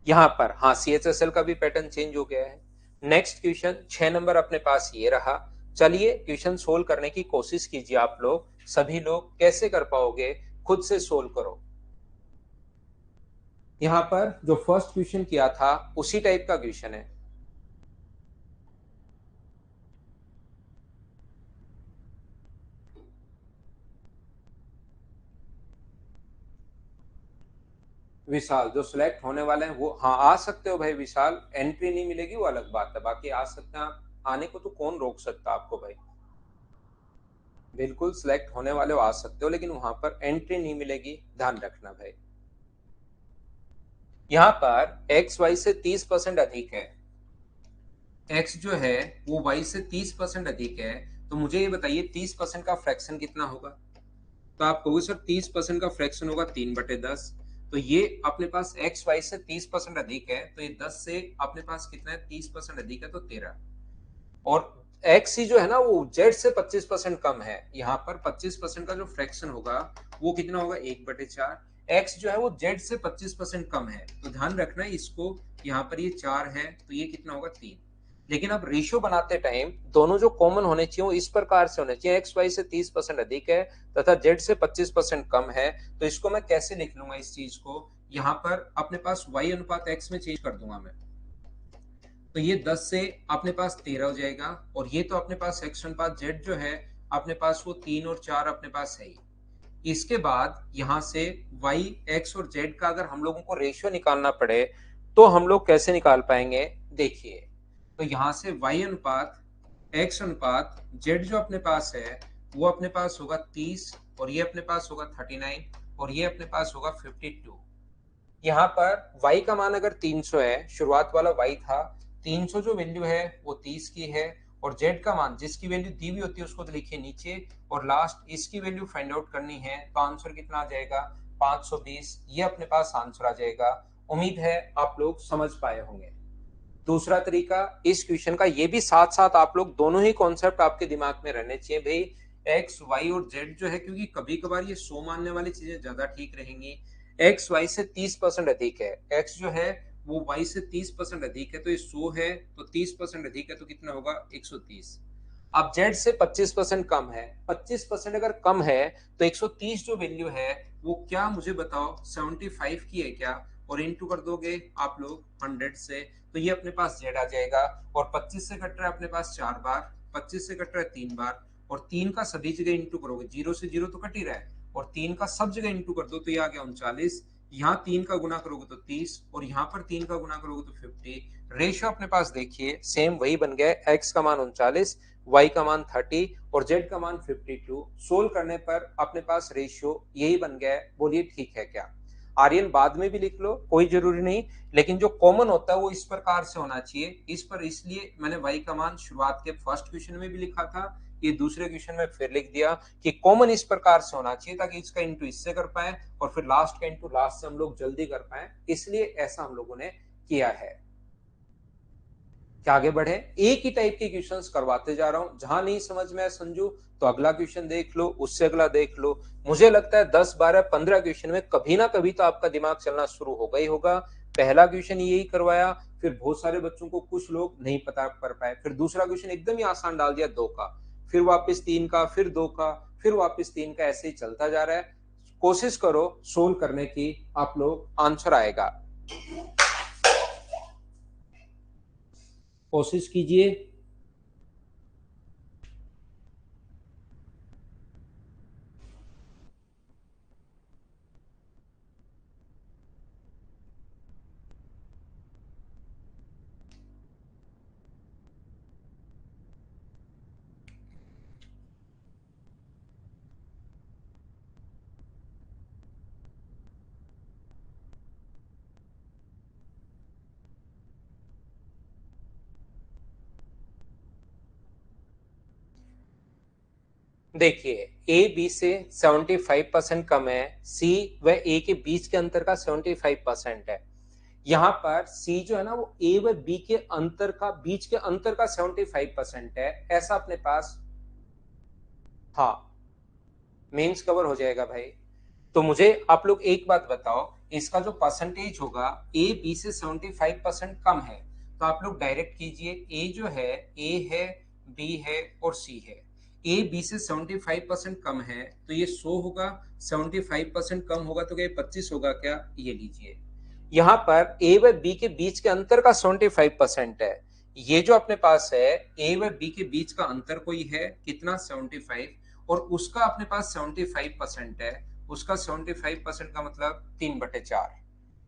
[SPEAKER 1] यहाँ पर हाँ CHSL का भी पैटर्न चेंज हो गया है। नेक्स्ट क्वेश्चन 6 नंबर अपने पास ये रहा। चलिए क्वेश्चन सोल्व करने की कोशिश कीजिए आप लोग, सभी लोग कैसे कर पाओगे खुद से सोल्व करो। यहाँ पर जो फर्स्ट क्वेश्चन किया था उसी टाइप का क्वेश्चन है। विशाल जो सिलेक्ट होने वाले हैं वो हाँ आ सकते हो भाई विशाल, एंट्री नहीं मिलेगी वो अलग बात है, बाकी आ सकते हैं आप, आने को तो कौन रोक सकता आपको भाई। बिल्कुल सिलेक्ट होने वाले हो आ सकते हो, लेकिन वहां पर एंट्री नहीं मिलेगी, ध्यान रखना भाई। यहाँ पर एक्स वाई से 30% अधिक है, एक्स जो है वो वाई से 30% अधिक है, तो मुझे ये बताइए 30% का फ्रैक्शन कितना होगा। तो आप कहोगे सर 30% का फ्रैक्शन होगा 3/10, तो ये अपने पास एक्स वाई से 30% अधिक है, तो ये 10 से अपने पास कितना है 30% अधिक है तो 13, और एक्स ही जो है ना वो जेड से 25% कम है, यहाँ पर 25% का जो फ्रैक्शन होगा वो कितना होगा 1/4। एक्स जो है वो जेड से 25% कम है, तो ध्यान रखना है इसको, यहाँ पर ये 4 है तो ये कितना होगा 3। लेकिन अब रेशियो बनाते टाइम दोनों जो कॉमन होने चाहिए वो इस प्रकार से होने चाहिए, एक्स वाई से 30% अधिक है तथा जेड से 25% कम है। तो इसको मैं कैसे लिख लूंगा इस चीज को, यहाँ पर अपने पास वाई अनुपात एक्स में चेंज कर दूंगा मैं, तो ये 10 से अपने पास 13 हो जाएगा, और ये तो अपने पास एक्स अनुपात जेड जो है अपने पास वो 3 और 4 अपने पास है ही। इसके बाद यहां से y x और z का अगर हम लोगों को रेशियो निकालना पड़े तो हम लोग कैसे निकाल पाएंगे, देखिए। तो यहां से y अनुपात x अनुपात z जो अपने पास है वो अपने पास होगा 30, और ये अपने पास होगा 39, और ये अपने पास होगा 52। यहाँ पर y का मान अगर 300 है, शुरुआत वाला y था 300, जो वैल्यू है वो 30 की है, और z का मान जिसकी वैल्यू दी हुई होती है उसको तो लिखिए नीचे, और लास्ट इसकी वैल्यू फाइंड आउट करनी है, तो आंसर कितना आ जाएगा 520, ये अपने पास आंसर आ जाएगा। उम्मीद है आप लोग समझ पाए होंगे। दूसरा तरीका इस क्वेश्चन का, ये भी साथ साथ आप लोग दोनों ही कॉन्सेप्ट आपके दिमाग में रहने चाहिए भाई, एक्स वाई और जेड जो है, क्योंकि कभी कभार ये 100 मानने वाली चीजें ज्यादा ठीक रहेंगी। एक्स वाई से 30% अधिक है, एक्स जो है वो वाई से 30% अधिक है, तो ये 100 है, तो 30% अधिक है तो कितना होगा 130। अब जेड से 25% कम है, 25% अगर कम है तो 130 जो वैल्यू है वो क्या मुझे बताओ 75 की है क्या, और इंटू कर दोगे आप लोग 100 से, तो ये अपने पास जेड आ जाएगा, और 25 से कट रहा है अपने पास 4 बार, 25 से कट रहा है 3 बार, और 3 का सभी जगह इंटू करोगे, 0 से 0 तो कट ही रहा है, और 3 का सब जगह इंटू कर दो तो ये आ गया 39। यहाँ 3 का गुना करोगे तो 30, और यहाँ पर 3 का गुना करोगे तो 50। रेशियो अपने पास देखिए सेम वही बन गया, एक्स का मान 39, y का मान 30 और z का मान 52। सोल्व करने पर अपने पास रेशियो यही बन गया है, बोलिए ठीक है क्या। आर्यन बाद में भी लिख लो कोई जरूरी नहीं, लेकिन जो कॉमन होता है वो इस प्रकार से होना चाहिए, इस पर इसलिए मैंने y का मान शुरुआत के फर्स्ट क्वेश्चन में भी लिखा था, ये दूसरे क्वेश्चन में फिर लिख दिया कि कॉमन इस प्रकार से होना चाहिए ताकि इसका इंटू इससे कर पाए और फिर लास्ट का इंटू लास्ट से हम लोग जल्दी कर पाए, इसलिए ऐसा हम लोगों ने किया है। कि आगे बढ़े, एक ही टाइप के क्वेश्चंस करवाते जा रहा हूं, जहां नहीं समझ में आए संजू तो अगला क्वेश्चन देख लो, उससे अगला देख लो। मुझे लगता है 10 12 15 क्वेश्चन में कभी ना कभी तो आपका दिमाग चलना शुरू होगा ही होगा। पहला क्वेश्चन यही करवाया, फिर बहुत सारे बच्चों को कुछ लोग नहीं पता कर पाए, फिर दूसरा क्वेश्चन एकदम ही आसान डाल दिया 2 का, फिर वापस 3 का, फिर 2 का, फिर वापस 3 का, ऐसे ही चलता जा रहा है। कोशिश करो सोल्व करने की, आप लोग आंसर आएगा, कोशिश कीजिए। देखिए, ए बी से 75% कम है, सी व ए के बीच के अंतर का 75% है। यहाँ पर सी जो है ना वो ए व बी के अंतर का बीच के अंतर का 75% है, ऐसा अपने पास। हाँ, मेंस कवर हो जाएगा भाई। तो मुझे आप लोग एक बात बताओ, इसका जो परसेंटेज होगा ए बी से 75% कम है, तो आप लोग डायरेक्ट कीजिए। ए जो है, ए है, बी है और सी है। ए बी से 75% कम है तो ये 100 होगा, 75% कम होगा तो क्या 25 होगा क्या, ये लीजिए। यहाँ पर ए व बी के बीच के अंतर का 75% है। ये जो अपने पास है ए व बी के बीच का अंतर कोई है कितना 75, और उसका अपने पास 75% है। उसका 75% का मतलब 3/4।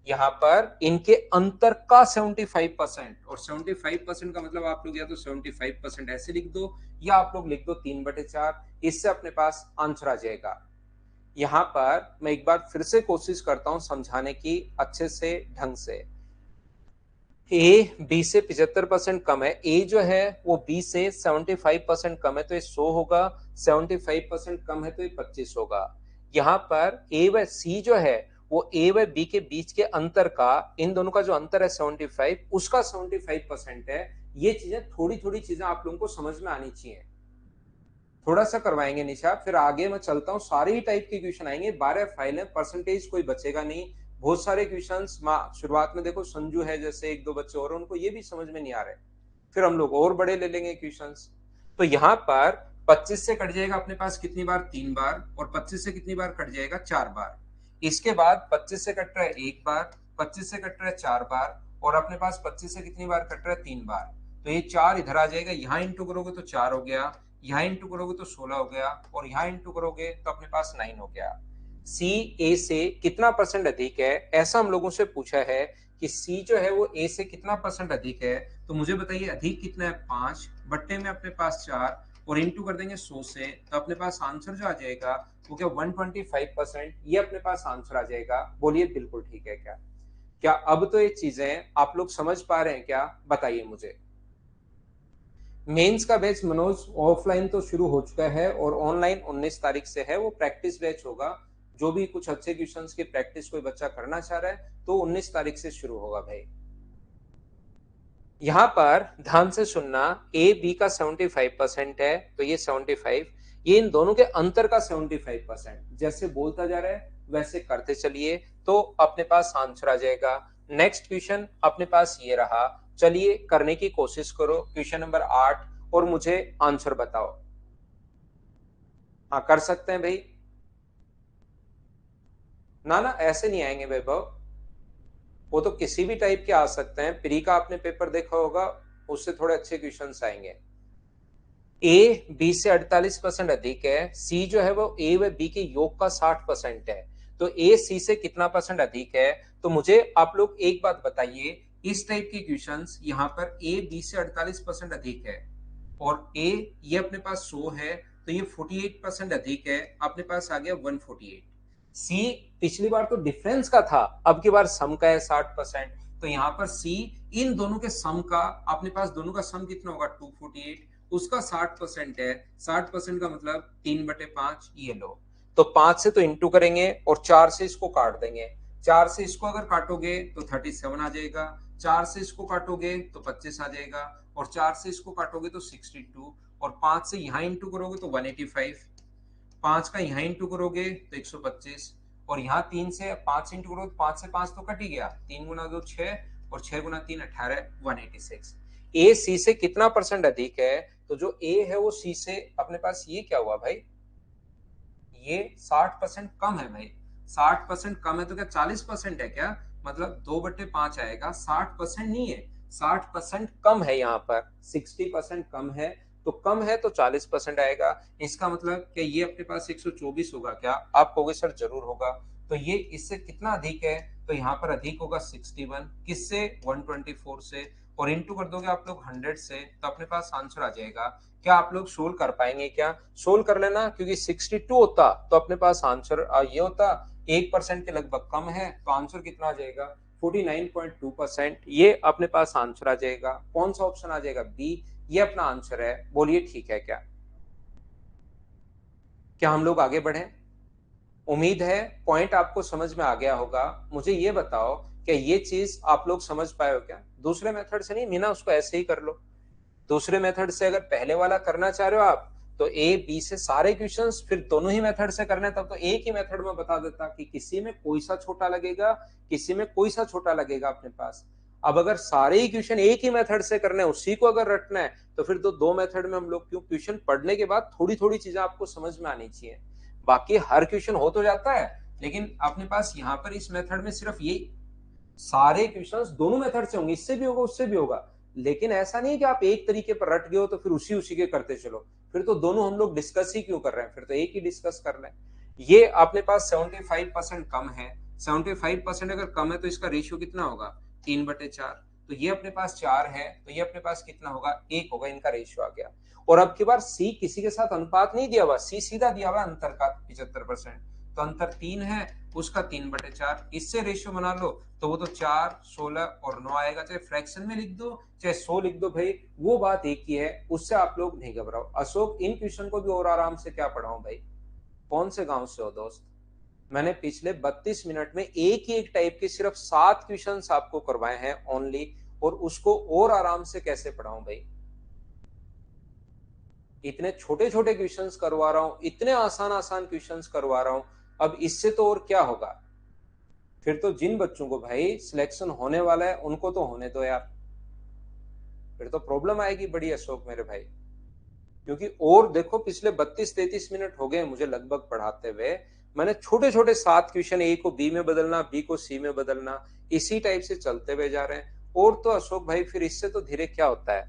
[SPEAKER 1] यहाँ पर इनके अंतर का 75% और 75% का मतलब आप लोग या तो 75% ऐसे लिख दो या आप लोग लिख दो 3/4। इससे अपने पास आंसर आ जाएगा। यहाँ पर मैं एक बार फिर से कोशिश करता हूं समझाने की अच्छे से ढंग से। ए बी से 75% कम है, ए जो है वो बी से 75% कम है तो ये 100 होगा, 75% कम है तो ये 25 होगा। यहाँ पर ए व सी जो है वो ए व बी के बीच के अंतर का, इन दोनों का जो अंतर है 75, उसका 75% है। ये चीजें थोड़ी थोड़ी चीजें आप लोगों को समझ में आनी चाहिए। थोड़ा सा करवाएंगे निशा, फिर आगे मैं चलता हूँ। सारे ही टाइप के क्वेश्चन आएंगे, 12 फाइल है, परसेंटेज कोई बचेगा नहीं। बहुत सारे क्वेश्चंस शुरुआत में देखो, संजू है जैसे एक दो बच्चे और उनको ये भी समझ में नहीं आ रहे, फिर हम लोग और बड़े ले लेंगे क्वेश्चंस। तो यहाँ पर 25 से कट जाएगा अपने पास कितनी बार, 3 बार, और 25 से कितनी बार कट जाएगा, 4 बार। इसके बाद 25 से कट रहा है 1 बार, 25 से कट रहा है 4 बार, और अपने पास 25 से कितनी बार कट रहा है, 3 बार। तो ये 4 इधर आ जाएगा, यहाँ इंटू करोगे तो 4 हो गया, यहाँ इंटू करोगे तो 16 हो गया, और यहाँ इंटू करोगे तो अपने पास 9 हो गया। सी ए से कितना परसेंट अधिक है, ऐसा हम लोगों से पूछा है कि सी जो है वो ए से कितना परसेंट अधिक है। तो मुझे बताइए अधिक कितना है, 5 बट्टे में अपने पास 4, और इंटू कर देंगे 100 से, तो अपने पास आंसर जो आ जाएगा वो क्या 125%, ये अपने पास आंसर आ जाएगा। बोलिए बिल्कुल ठीक है क्या? क्या अब तो ये चीजें आप लोग समझ पा रहे हैं क्या, बताइए मुझे। मेंस का बैच मनोज ऑफलाइन तो शुरू हो चुका है और ऑनलाइन 19 तारीख से है, वो प्रैक्टिस बैच होगा। जो भी कुछ अच्छे क्वेश्चंस की प्रैक्टिस कोई बच्चा करना चाह रहा है तो 19 तारीख से शुरू होगा भाई। यहाँ पर ध्यान से सुनना, ए बी का 75% है तो ये 75, ये इन दोनों के अंतर का 75%। जैसे बोलता जा रहा है वैसे करते चलिए तो अपने पास आंसर आ जाएगा। नेक्स्ट क्वेश्चन अपने पास ये रहा, चलिए करने की कोशिश करो। क्वेश्चन नंबर 8 और मुझे आंसर बताओ। हाँ कर सकते हैं भाई। ना ना ऐसे नहीं आएंगे वैभव, वो तो किसी भी टाइप के आ सकते हैं। प्री का आपने पेपर देखा होगा, उससे थोड़े अच्छे क्वेश्चंस आएंगे। ए बी से 48% अधिक है, सी जो है वो ए व बी के योग का 60% है, तो ए सी से कितना परसेंट अधिक है। तो मुझे आप लोग एक बात बताइए, इस टाइप के क्वेश्चंस यहाँ पर ए बी से 48% अधिक है और ए ये अपने पास 100 है तो ये 48% अधिक है, अपने पास आ गया 148। सी पिछली बार तो डिफरेंस का था, अब की बार सम का है 60%, तो यहाँ पर सी इन दोनों के सम का, अपने पास दोनों का सम कितना होगा 248, उसका 60% है। 60% का मतलब 3/5, ये लो। तो 5 से तो इंटू करेंगे और 4 से इसको काट देंगे। 4 से इसको अगर काटोगे तो 37 आ जाएगा, 4 से इसको काटोगे तो 25 आ जाएगा, और 4 से इसको काटोगे तो 62, और 5 से यहाँ इंटू करोगे तो 185, 5 का यहाँ इंटू करोगे तो 125, और यहाँ 3 से 5 इंटू करोगे तो 5 से 5 तो कट ही गया, 3 गुना 2 6, और 6 गुना 3 18, 186। ए सी से कितना परसेंट अधिक है, तो जो ए है वो सी से, अपने पास ये क्या हुआ भाई, ये 60% कम है भाई। 60% कम है तो क्या 40% है क्या, मतलब 2/5 आएगा, 60% नहीं है, 60% कम है। यहाँ पर 60% कम है, तो कम है तो 40% आएगा। इसका मतलब कि ये अपने पास 124 होगा क्या, आप कहोगे सर जरूर होगा। तो ये इससे कितना अधिक है, तो यहाँ पर अधिक होगा 61, किससे 124 से, और इंटू कर दोगे आप लोग 100 से, तो अपने पास आंसर आ जाएगा। क्या आप लोग सोल्व कर पाएंगे क्या, सोल्व कर लेना, क्योंकि 62 होता तो अपने पास आंसर ये होता 1% के लगभग कम है, तो आंसर कितना आ जाएगा 49.2%, ये अपने पास आंसर आ जाएगा। कौन सा ऑप्शन आ जाएगा, बी, ये अपना आंसर है। बोलिए ठीक है क्या? क्या हम लोग आगे बढ़े? उम्मीद है पॉइंट आपको समझ में आ गया होगा। मुझे ये बताओ क्या ये चीज आप लोग समझ पाए हो क्या? दूसरे मेथड से नहीं, मीना उसको ऐसे ही कर लो। दूसरे मेथड से अगर पहले वाला करना चाह रहे हो आप तो ए बी से सारे क्वेश्चंस फिर दोनों ही मेथड से करने, तब तो एक ही मेथड में बता देता कि किसी में कोई सा छोटा लगेगा, किसी में कोई सा छोटा लगेगा अपने पास। अब अगर सारे ही क्वेश्चन एक ही मेथड से करने हैं, उसी को अगर रटना है, तो फिर तो दो मेथड में हम लोग क्यों? क्वेश्चन पढ़ने के बाद थोड़ी थोड़ी चीजें आपको समझ में आनी चाहिए। बाकी हर क्वेश्चन हो तो जाता है, लेकिन अपने पास यहाँ पर इस मेथड में सिर्फ ये सारे क्वेश्चंस दोनों मेथड से होंगे, इससे भी होगा उससे भी होगा। लेकिन ऐसा नहीं है कि आप एक तरीके पर रट गए हो तो फिर उसी उसी के करते चलो, फिर तो दोनों हम लोग डिस्कस ही क्यों कर रहे हैं, फिर तो एक ही डिस्कस कर रहे हैं। ये अपने पास 75% कम है। 75% अगर कम है तो इसका रेशियो कितना होगा? 3/4। तो ये अपने पास 4 है, तो ये अपने पास कितना होगा? 1 होगा। इनका रेशियो आ गया। और अब की बार सी किसी के साथ अनुपात नहीं दिया हुआ, सी सीधा दिया हुआ अंतर का 75%। तो अंतर 3 है, उसका 3/4, इससे रेशियो बना लो तो वो तो 4, 16 और 9 आएगा। चाहे फ्रैक्शन में लिख दो चाहे 100 लिख दो भाई, वो बात एक ही है, उससे आप लोग नहीं घबराओ। अशोक इन क्वेश्चन को भी और आराम से क्या पढ़ाऊं भाई? कौन से गांव से हो दोस्त? मैंने पिछले 32 मिनट में एक ही एक टाइप के सिर्फ 7 क्वेश्चन आपको करवाए हैं ओनली, और उसको और आराम से कैसे पढ़ाऊं भाई? इतने छोटे छोटे क्वेश्चंस करवा रहा हूं, इतने आसान आसान क्वेश्चंस करवा रहा हूं, अब इससे तो और क्या होगा? फिर तो जिन बच्चों को भाई सिलेक्शन होने वाला है उनको तो होने दो यार, फिर तो प्रॉब्लम आएगी बड़ी अशोक मेरे भाई। क्योंकि और देखो पिछले 32-33 मिनट हो गए मुझे लगभग पढ़ाते हुए, मैंने छोटे छोटे 7 क्वेश्चन, ए को बी में बदलना, बी को सी में बदलना, इसी टाइप से चलते हुए जा रहे हैं। और तो अशोक भाई फिर इससे तो धीरे क्या होता है?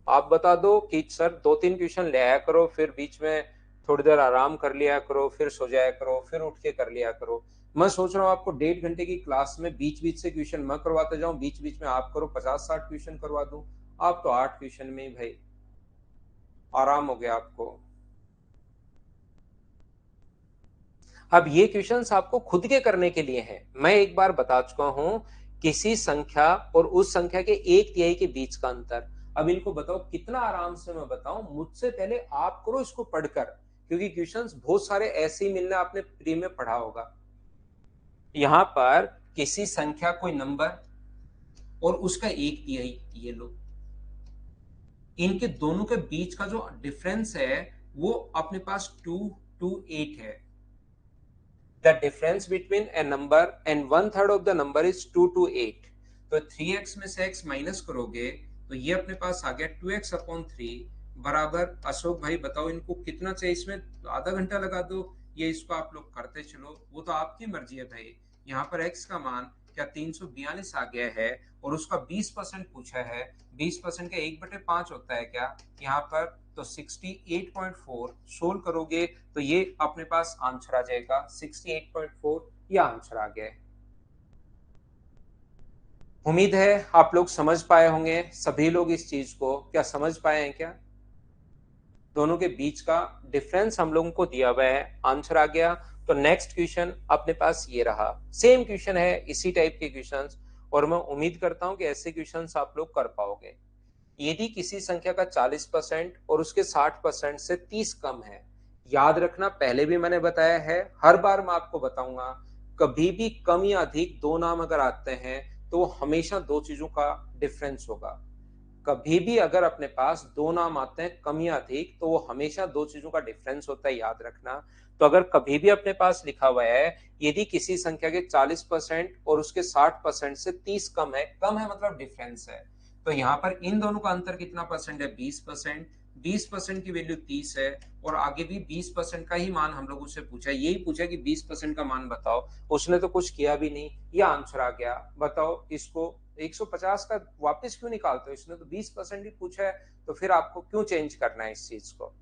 [SPEAKER 1] आप बता दो कि सर 2-3 क्वेश्चन ले आया करो, फिर बीच में थोड़ी देर आराम कर लिया करो, फिर सो जाया करो, फिर उठ के कर लिया करो। मैं सोच रहा हूँ आपको 1.5 घंटे की क्लास में बीच बीच से क्वेश्चन मैं करवाते जाऊं, बीच बीच में आप करो, 50-60 क्वेश्चन करवा दूं। आप तो 8 क्वेश्चन में ही भाई आराम हो गया आपको। अब ये क्वेश्चंस आपको खुद के करने के लिए हैं। मैं एक बार बता चुका हूं, किसी संख्या और उस संख्या के 1/3 के बीच का अंतर। अब इनको बताओ कितना आराम से मैं बताऊं, मुझसे पहले आप करो इसको पढ़कर, क्योंकि क्वेश्चंस बहुत सारे ऐसे ही मिलने आपने प्री में पढ़ा होगा। यहां पर किसी संख्या कोई नंबर और उसका 1/3, ये लो, इनके दोनों के बीच का जो डिफरेंस है वो अपने पास 228 है। The difference between a number and 1/3 of the number is 228। तो 3x में से x माइनस करोगे तो ये अपने पास आ गया 2x/3 बराबर। अशोक भाई बताओ इनको कितना चाहिए? इसमें आधा घंटा लगा दो, ये इसको आप लोग करते चलो, वो तो आपकी मर्जी है भाई। यहाँ पर x का मान क्या 342 आ गया है, और उसका 20% पूछा है। 20% का 1/5 होता है क्या यहाँ पर? तो 68.4 सोल्व करोगे तो ये अपने पास आंसर आ जाएगा 68.4, ये आंसर आ गया। उम्मीद है आप लोग समझ पाए होंगे, सभी लोग इस चीज को क्या समझ पाए हैं क्या? दोनों के बीच का डिफरेंस हम लोगों को दिया हुआ है, आंसर आ गया। तो नेक्स्ट क्वेश्चन अपने पास ये रहा, सेम क्वेश्चन है, इसी टाइप के क्वेश्चंस, और मैं उम्मीद करता हूं कि ऐसे क्वेश्चंस आप लोग कर पाओगे। यदि किसी संख्या का 40% और उसके 60% से 30 कम है, याद रखना पहले भी मैंने बताया है, हर बार मैं आपको बताऊंगा, कभी भी कम या अधिक दो नाम अगर आते हैं तो हमेशा दो चीजों का डिफरेंस होगा। कभी भी अगर अपने पास दो नाम आते हैं कम या अधिक तो वो हमेशा दो चीजों का डिफरेंस होता है, याद रखना। तो अगर कभी भी अपने पास लिखा हुआ है यदि किसी संख्या के 40% और उसके 60% से 30 कम है, कम है मतलब डिफरेंस है, तो यहाँ पर इन दोनों का अंतर कितना परसेंट है? 20%। 20% की वैल्यू 30 है, और आगे भी 20% का ही मान हम लोगों से पूछा है, यही पूछा कि 20% का मान बताओ, उसने तो कुछ किया भी नहीं, ये आंसर आ गया। बताओ इसको 150 का वापस क्यों निकालते हो? इसने तो 20% ही पूछा है, तो फिर आपको क्यों चेंज करना है इस चीज को?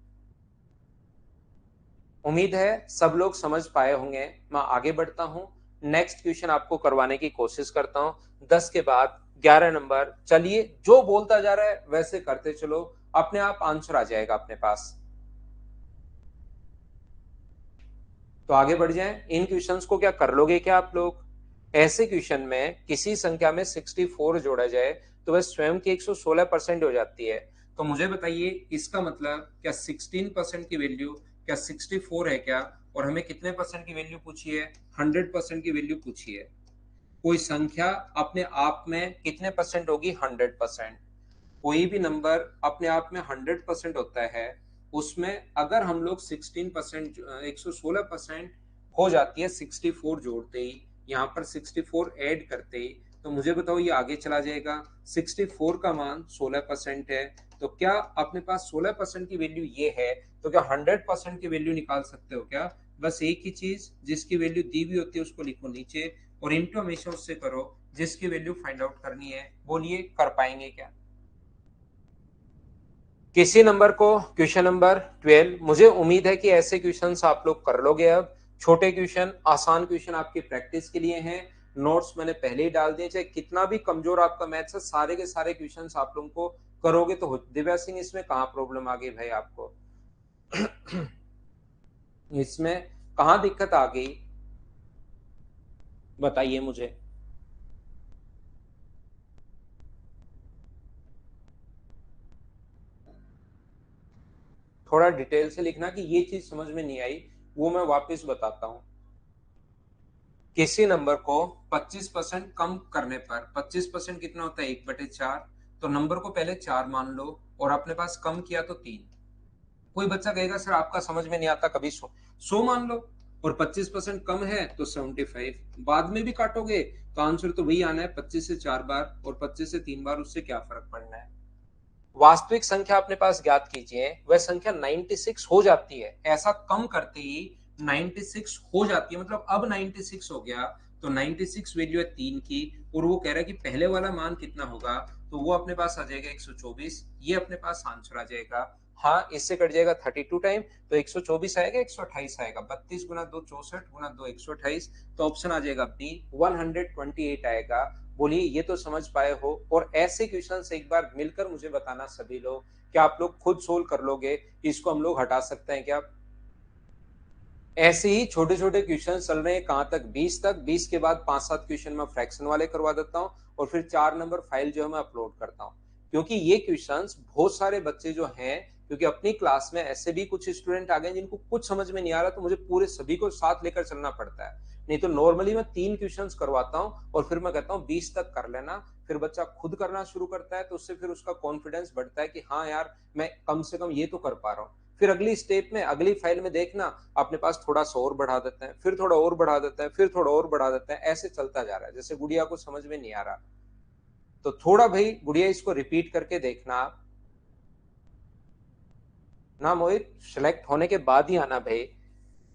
[SPEAKER 1] उम्मीद है सब लोग समझ पाए होंगे। मैं आगे बढ़ता हूं, नेक्स्ट क्वेश्चन आपको करवाने की कोशिश करता हूं। 10 के बाद 11 नंबर, चलिए जो बोलता जा रहा है वैसे करते चलो, अपने आप आंसर आ जाएगा अपने पास। तो आगे बढ़ जाएं, इन क्वेश्चंस को क्या कर लोगे क्या आप लोग? ऐसे क्वेश्चन में किसी संख्या में 64 जोड़ा जाए तो वह स्वयं की 116% हो जाती है। तो मुझे बताइए इसका मतलब क्या 16% की वैल्यू क्या 64 है क्या, और हमें कितने परसेंट की वैल्यू पूछी है, 100% की वैल्यू पूछी है। कोई संख्या अपने आप में कितने परसेंट होगी, 100%। कोई भी नंबर अपने आप में 100% होता है, उसमें अगर हम लोग 16% 116% हो जाती है 64 जोड़ते ही, यहाँ पर 64 ऐड करते ही, तो मुझे बताओ ये आगे चला जाएगा। 64 का मान 16% है, तो क्या अपने पास 16% की वैल्यू ये है, तो क्या 100% की वैल्यू निकाल सकते हो क्या। बस एक ही चीज, जिसकी वैल्यू दी हुई होती है उसको लिखो नीचे, और इंटू हमेशा उससे करो जिसकी वैल्यू फाइंड आउट करनी है। बोलिए कर पाएंगे क्या। किसी नंबर को क्वेश्चन नंबर 12, मुझे उम्मीद है कि ऐसे क्वेश्चंस आप लोग कर लोगे। अब छोटे क्वेश्चन, आसान क्वेश्चन आपकी प्रैक्टिस के लिए हैं। नोट्स मैंने पहले ही डाल दिए, चाहे कितना भी कमजोर आपका मैथ्स है, सारे के सारे क्वेश्चंस आप लोगों को करोगे तो दिव्या सिंह इसमें कहाँ प्रॉब्लम आ गई भाई आपको। इसमें कहाँ दिक्कत आ गई, बताइए मुझे। थोड़ा डिटेल से लिखना कि ये चीज समझ में नहीं आई, वो मैं वापस बताता हूँ। किसी नंबर को 25% कम करने पर, 25% कितना होता है, 1/4, तो नंबर को पहले 4 मान लो, और अपने पास कम किया तो 3। कोई बच्चा कहेगा सर आपका समझ में नहीं आता, कभी 100 मान लो, और 25% कम है तो 75। बाद में भी काटोगे तो आंसर तो वही आना है, 25 से 4 बार और 25 से 3 बार, उससे क्या फर्क पड़ना है। वास्तविक संख्या अपने पास ज्ञात कीजिए, वह संख्या 96 हो जाती है, ऐसा कम करते ही 96 हो जाती है, मतलब अब 96 हो गया, तो 96 वैल्यू है 3 की, और वो कह रहा है कि पहले वाला मान कितना होगा, तो वो अपने पास आ जाएगा 124, ये अपने पास आंसर आ जाएगा। हाँ, इससे कट जाएगा 32 टाइम, तो 124 आएगा, 128 आएगा, 32 गुना 2 64 गुना 2 128, तो ऑप्शन आ जाएगा बी 128 आएगा। बोलिए ये तो समझ पाए हो। और ऐसे क्वेश्चंस एक बार मिलकर मुझे बताना सभी लोग, क्या आप लोग खुद सोल्व कर लोगे, इसको हम लोग हटा सकते हैं क्या। ऐसे ही छोटे छोटे क्वेश्चन चल रहे हैं, कहां तक, 20 तक। 20 के बाद 5-7 क्वेश्चन मैं फ्रैक्शन वाले करवा देता हूं, और फिर 4 नंबर फाइल जो है मैं अपलोड करता हूं, क्योंकि ये क्वेश्चंस बहुत सारे बच्चे जो हैं, क्योंकि अपनी क्लास में ऐसे भी कुछ स्टूडेंट आ गए जिनको कुछ समझ में नहीं आ रहा, तो मुझे पूरे सभी को साथ लेकर चलना पड़ता है। नहीं तो नॉर्मली मैं 3 क्वेश्चंस करवाता हूं, और फिर मैं कहता हूं 20 तक कर लेना, फिर बच्चा खुद करना शुरू करता है, तो उससे फिर उसका कॉन्फिडेंस बढ़ता है कि हाँ यार मैं कम से कम ये तो कर पा रहा हूँ। फिर अगली स्टेप में, अगली फाइल में देखना, अपने पास थोड़ा सा और बढ़ा देते हैं, फिर थोड़ा और बढ़ा देते हैं, फिर थोड़ा और बढ़ा देते हैं, ऐसे चलता जा रहा है। जैसे गुड़िया को समझ में नहीं आ रहा, तो थोड़ा भाई गुड़िया इसको रिपीट करके देखना आप ना, मोहित सिलेक्ट होने के बाद ही आना भाई।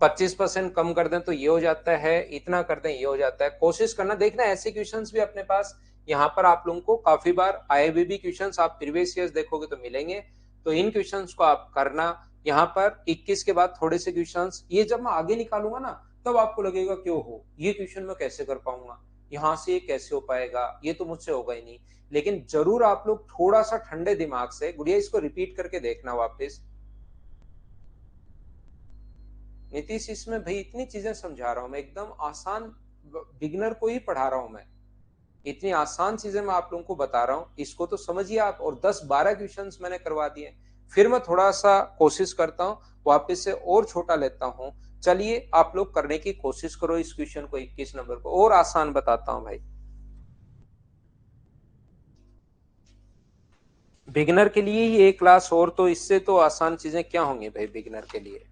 [SPEAKER 1] 25% कम कर दें तो ये हो जाता है, इतना कर दें ये हो जाता है, कोशिश करना। देखना ऐसे क्वेश्चंस भी अपने पास यहाँ पर आप लोगों को काफी बार आए हुए भी क्वेश्चंस आप प्रीवियस ईयर्स देखोगे तो मिलेंगे, तो इन क्वेश्चंस को आप करना। यहाँ पर 21 के बाद थोड़े से क्वेश्चंस, ये जब मैं आगे निकालूंगा ना, तब आपको लगेगा क्यों हो ये क्वेश्चन मैं कैसे कर पाऊंगा, यहाँ से ये कैसे हो पाएगा, ये तो मुझसे होगा ही नहीं। लेकिन जरूर आप लोग थोड़ा सा ठंडे दिमाग से, गुड़िया इसको रिपीट करके देखना वापस। नीतीश इसमें भाई इतनी चीजें समझा रहा हूं मैं, एकदम आसान, बिगनर को ही पढ़ा रहा हूं मैं, इतनी आसान चीजें मैं आप लोगों को बता रहा हूं, इसको तो समझिए आप। और 10-12 क्वेश्चंस मैंने करवा दिए, फिर मैं थोड़ा सा कोशिश करता हूं, वापस से और छोटा लेता हूं। चलिए आप लोग करने की कोशिश करो इस क्वेश्चन को, 21 नंबर को, और आसान बताता हूं भाई। बिगिनर के लिए ही एक क्लास, और तो इससे तो आसान चीजें क्या होंगी भाई बिगिनर के लिए।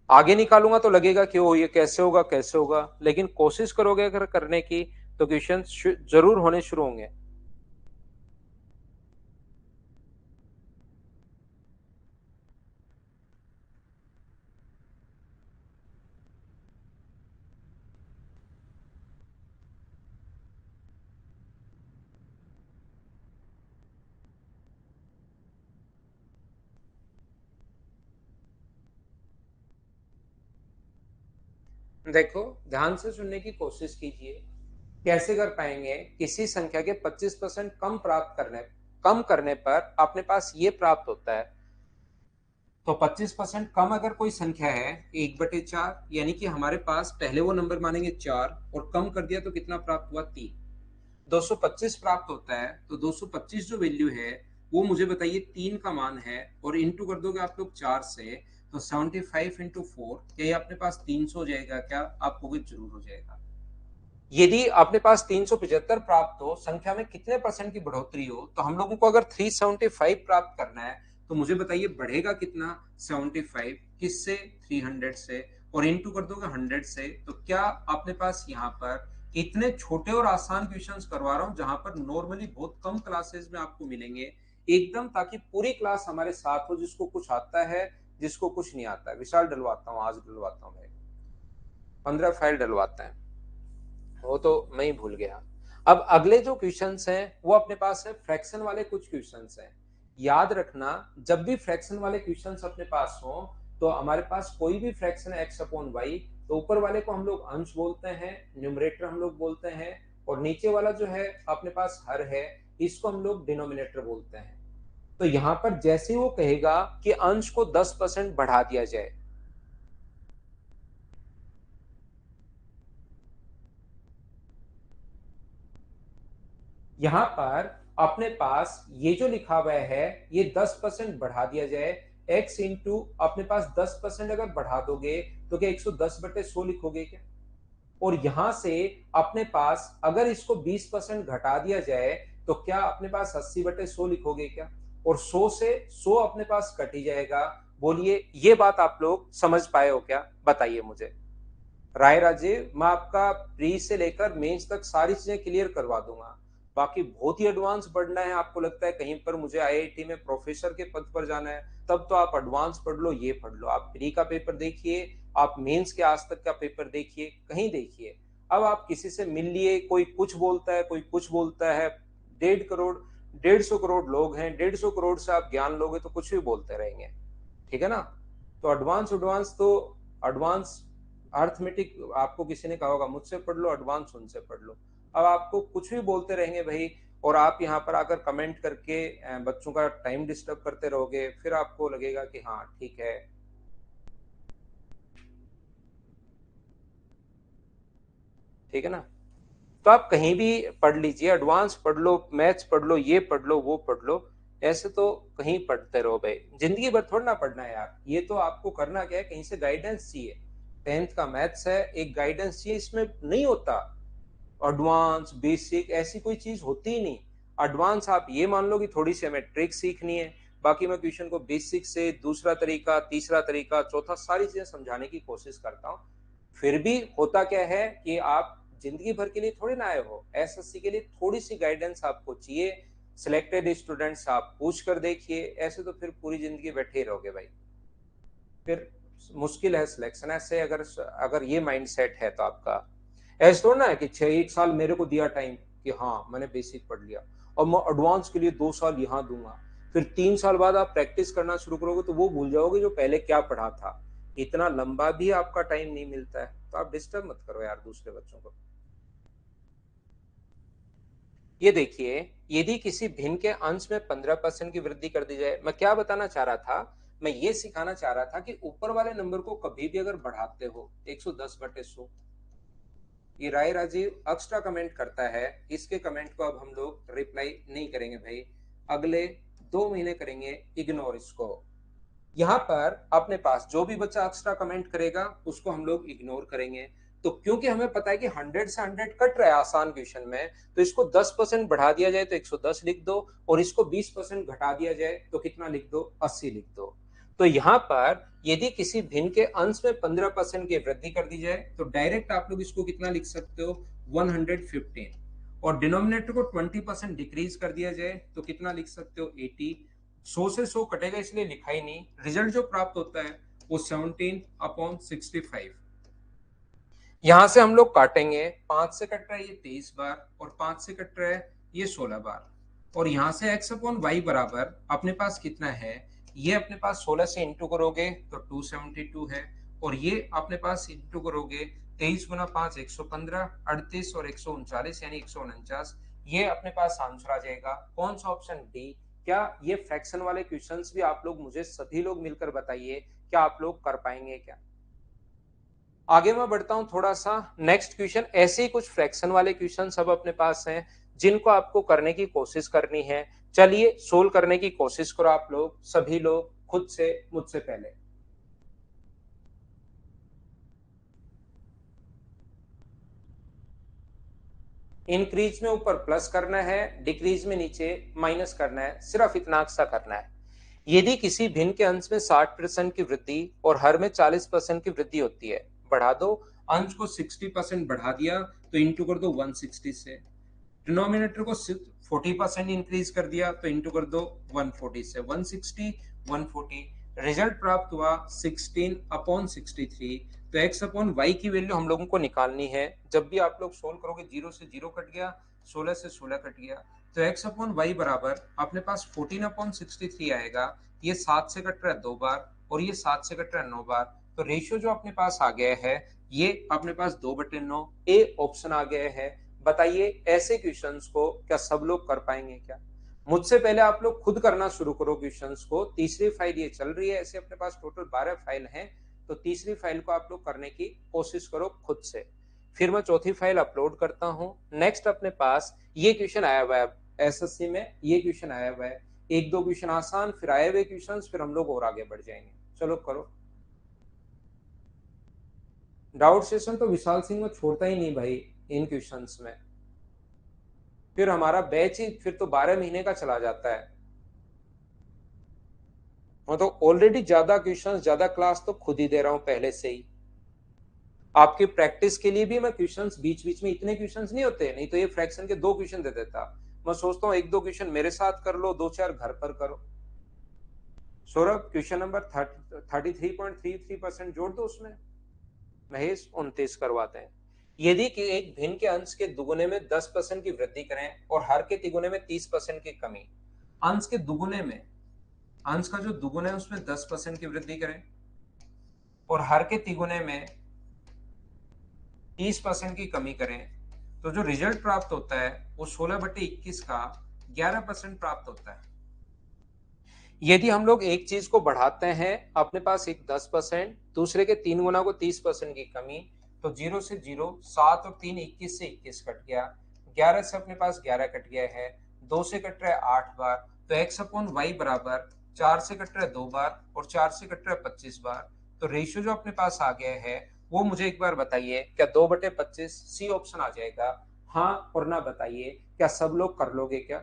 [SPEAKER 1] आगे निकालूंगा तो लगेगा कि ओ ये कैसे होगा कैसे होगा, लेकिन कोशिश करोगे अगर करने की, तो क्वेश्चन जरूर होने शुरू होंगे। देखो ध्यान से सुनने की कोशिश कीजिए, कैसे कर पाएंगे। किसी संख्या के 25% कम करने पर अपने पास ये प्राप्त होता है, तो 25% कम अगर कोई संख्या है 1/4, यानी कि हमारे पास पहले वो नंबर मानेंगे 4, और कम कर दिया तो कितना प्राप्त हुआ, 3। 225 प्राप्त होता है, तो 225 जो वैल्यू है वो मुझे बताइए 3 का मान है और इंटू कर दोगे आप लोग 4 से, तो 75 इंटू 4, क्या ये अपने पास 300 हो जाएगा? क्या आप कहोगे जरूर हो जाएगा। यदि अपने पास 375 प्राप्त हो, संख्या में कितने परसेंट की बढ़ोतरी हो, तो हम लोगों को अगर 375 प्राप्त करना है तो मुझे बताइए बढ़ेगा कितना? 75 किससे? 300 से, और इंटू कर दोगे 100 से, तो क्या अपने पास यहाँ पर इतने छोटे और आसान क्वेश्चंस करवा रहा हूं जहां पर नॉर्मली बहुत कम क्लासेस में आपको मिलेंगे एकदम, ताकि पूरी क्लास हमारे साथ हो, जिसको कुछ आता है जिसको कुछ नहीं आता है। विशाल डलवाता हूँ, आज डलवाता हूँ मैं 15 फाइल डलवाता है, वो तो मैं ही भूल गया। अब अगले जो क्वेश्चंस हैं वो अपने पास है फ्रैक्शन वाले कुछ क्वेश्चंस हैं। याद रखना, जब भी फ्रैक्शन वाले क्वेश्चंस अपने पास हो तो हमारे पास कोई भी फ्रैक्शन है x अपॉन वाई, तो ऊपर वाले को हम लोग अंश बोलते हैं, न्यूमरेटर हम लोग बोलते हैं, और नीचे वाला जो है अपने पास हर है, इसको हम लोग डिनोमिनेटर बोलते हैं। तो यहां पर जैसे ही वो कहेगा कि अंश को 10% बढ़ा दिया जाए, यहां पर अपने पास ये जो लिखा हुआ है ये 10% बढ़ा दिया जाए, x इंटू अपने पास 10% अगर बढ़ा दोगे तो क्या 110/100 लिखोगे क्या? और यहां से अपने पास अगर इसको 20% घटा दिया जाए तो क्या अपने पास 80/100 लिखोगे क्या? और 100 से 100 अपने पास कट ही जाएगा। बोलिए ये बात आप लोग समझ पाए हो क्या? बताइए मुझे। राय राजीव, मैं आपका प्री से लेकर मेंस तक सारी चीजें क्लियर करवा दूंगा। बाकी बहुत ही एडवांस पढ़ना है, आपको लगता है कहीं पर मुझे आईआईटी में प्रोफेसर के पद पर जाना है, तब तो आप एडवांस पढ़ लो, ये पढ़ लो। आप प्री का पेपर देखिए, आप मेंस के आज तक का पेपर देखिए, कहीं देखिए। अब आप किसी से मिल लिए, कोई कुछ बोलता है, कोई कुछ बोलता है। 1.5 करोड़ 150 करोड़ लोग हैं, 150 करोड़ से आप ज्ञान लोगे तो कुछ भी बोलते रहेंगे। ठीक है ना? तो एडवांस एडवांस तो एडवांस अर्थमेटिक आपको किसी ने कहा होगा मुझसे पढ़ लो, एडवांस उनसे पढ़ लो। अब आपको कुछ भी बोलते रहेंगे भाई, और आप यहाँ पर आकर कमेंट करके बच्चों का टाइम डिस्टर्ब करते रहोगे, फिर आपको लगेगा कि हाँ ठीक है। ठीक है ना? तो आप कहीं भी पढ़ लीजिए, एडवांस पढ़ लो, मैथ्स पढ़ लो, ये पढ़ लो, वो पढ़ लो, ऐसे तो कहीं पढ़ते रहो भाई। जिंदगी भर थोड़ा ना पढ़ना है यार, ये तो आपको करना क्या है, कहीं से गाइडेंस चाहिए। 10th का मैथ्स है, एक गाइडेंस चाहिए, इसमें नहीं होता एडवांस बेसिक, ऐसी कोई चीज होती ही नहीं। एडवांस आप ये मान लो कि थोड़ी सी हमें ट्रिक सीखनी है, बाकी मैं क्वेश्चन को बेसिक से दूसरा तरीका, तीसरा तरीका, चौथा, सारी चीजें समझाने की कोशिश करता हूँ। फिर भी होता क्या है कि आप जिंदगी भर के लिए थोड़ी ना आए हो, एसएससी के लिए थोड़ी सी गाइडेंस आपको चाहिए। सिलेक्टेड स्टूडेंट्स आप पूछ कर देखिए, ऐसे तो फिर पूरी जिंदगी बैठे ही रहोगे भाई, फिर मुश्किल है सिलेक्शन। ऐसे अगर अगर ये माइंडसेट है तो आपका ऐसा थोड़ा ना है कि 1 साल मेरे को दिया टाइम कि हाँ मैंने बेसिक पढ़ लिया और मैं एडवांस के लिए 2 साल यहाँ दूंगा, फिर 3 साल बाद आप प्रैक्टिस करना शुरू करोगे तो वो भूल जाओगे जो पहले क्या पढ़ा था। इतना लंबा भी आपका टाइम नहीं मिलता है, तो आप डिस्टर्ब मत करो यार दूसरे बच्चों को। ये देखिए, यदि किसी भिन्न के अंश में 15% की वृद्धि कर दी जाए, मैं क्या बताना चाह रहा था, मैं ये सिखाना चाह रहा था कि ऊपर वाले नंबर को कभी भी अगर बढ़ाते हो 110/100, ये राय राजीव एक्स्ट्रा कमेंट करता है, इसके कमेंट को अब हम लोग रिप्लाई नहीं करेंगे भाई, अगले 2 महीने करेंगे इग्नोर इसको। यहाँ पर अपने पास जो भी बच्चा एक्स्ट्रा कमेंट करेगा उसको हम लोग इग्नोर करेंगे। तो क्योंकि हमें पता है कि 100 से 100 कट रहा है आसान क्वेश्चन में, तो इसको 10% बढ़ा दिया जाए तो 110 लिख दो, और इसको 20% घटा दिया जाए तो कितना लिख दो? 80 लिख दो। तो यहाँ पर यदि किसी भिन्न के अंश में 15% की वृद्धि कर दी जाए तो डायरेक्ट आप लोग इसको कितना लिख सकते हो? 115। और डिनोमिनेटर को 20% डिक्रीज कर दिया जाए तो कितना लिख सकते हो? 80। 100 से 100 कटेगा इसलिए लिखा ही नहीं, रिजल्ट जो प्राप्त होता है वो 17/65। यहां से हम लोग काटेंगे, 5 से कट रहा है ये 23 बार, और 5 से कट रहा है ये 16 बार, और यहां से x अपॉन वाई बराबर अपने पास कितना है? ये अपने पास 16 से इंटू करोगे तो 272 है, और ये अपने पास इंटू करोगे 23 गुना 5 115, 38 और 139 यानी 149, ये अपने पास आंसर आ जाएगा। कौन सा? Option D. क्या ये फ्रैक्शन वाले क्वेश्चंस भी आप लोग मुझे सभी लोग मिलकर बताइए, क्या आप लोग कर पाएंगे क्या? आगे मैं बढ़ता हूं थोड़ा सा, नेक्स्ट क्वेश्चन, ऐसे ही कुछ फ्रैक्शन वाले क्वेश्चन सब अपने पास हैं जिनको आपको करने की कोशिश करनी है। चलिए सोल्व करने की कोशिश करो आप लोग, सभी लोग खुद से, मुझसे पहले। इंक्रीज में ऊपर प्लस करना है, डिक्रीज में नीचे माइनस करना है, सिर्फ इतना सा करना है। यदि किसी भिन्न के अंश में 60% की वृद्धि और हर में 40% की वृद्धि होती है, बढ़ा दो, अंश को 60% बढ़ा दिया तो इंटू कर दो 160 से, डिनोमिनेटर को सिर्फ 40% इंक्रीज कर दिया तो इंटू कर दो 140 से, 160 140, रिजल्ट प्राप्त हुआ 16/63। तो x अपॉन वाई की वैल्यू हम लोगों को निकालनी है। जब भी आप लोग सोल्व करोगे, 0 से 0 कट गया, 16 से 16 कट गया, तो x अपॉन वाई बराबर अपने पास 14/63 आएगा। ये 7 से कट रहा है 2 बार और ये 7 से कट रहा है 9 बार, तो रेशियो जो अपने पास आ गया है ये अपने पास 2/9 ए ऑप्शन आ गया है। बताइए ऐसे क्वेश्चंस को क्या सब लोग कर पाएंगे क्या? मुझसे पहले आप लोग खुद करना शुरू करो क्वेश्चंस को। तीसरी फाइल ये चल रही है, ऐसे अपने पास टोटल 12 फाइल हैं, तो तीसरी फाइल को आप लोग करने की कोशिश करो खुद से। फिर मैं चौथी फाइल अपलोड करता हूं। नेक्स्ट अपने पास ये क्वेश्चन आया हुआ है एसएससी में, ये क्वेश्चन आया हुआ है, एक दो क्वेश्चन आसान, फिर आए हुए क्वेश्चन, फिर हम लोग और आगे बढ़ जाएंगे। चलो करो। डाउट सेशन तो विशाल सिंह में छोड़ता ही नहीं भाई इन क्वेश्चंस में, फिर हमारा बैच ही फिर तो 12 महीने का चला जाता है। मैं तो ऑलरेडी ज्यादा क्वेश्चंस, ज्यादा क्लास तो खुद ही दे रहा हूं पहले से ही। आपकी प्रैक्टिस के लिए भी मैं क्वेश्चंस बीच बीच में, इतने क्वेश्चंस नहीं होते, नहीं तो ये फ्रैक्शन के 2 क्वेश्चन दे देता। मैं सोचता हूँ 1-2 क्वेश्चन मेरे साथ कर लो, 2-4 घर पर करो। सौरभ क्वेश्चन नंबर 33.33% जोड़ दो उसमें। महेश 29 करवाते हैं। यदि कि एक भिन्न के अंश के दुगुने में 10% की वृद्धि करें और हर के तिगुने में 30% की कमी, अंश के दुगुने में, अंश का जो दुगुना है उसमें 10% की वृद्धि करें और हर के तिगुने में 30% की कमी करें, तो जो रिजल्ट प्राप्त होता है वो 16/21 का 11% प्राप्त होता है। यदि हम लोग एक चीज को बढ़ाते हैं, अपने पास एक 10%, दूसरे के 3 गुना को 30% की कमी, तो 0 से 0, 7 और 3 21 से 21 कट गया, 11 से अपने पास 11 कट गया है, 2 से कट रहा है 8 बार, तो x अपॉन वाई बराबर 4 से कट रहा है 2 बार और 4 से कट रहा है 25 बार। तो रेशियो जो अपने पास आ गया है वो मुझे एक बार बताइए, क्या 2/25 सी ऑप्शन आ जाएगा? हाँ और ना बताइए, क्या सब लोग कर लोगे क्या?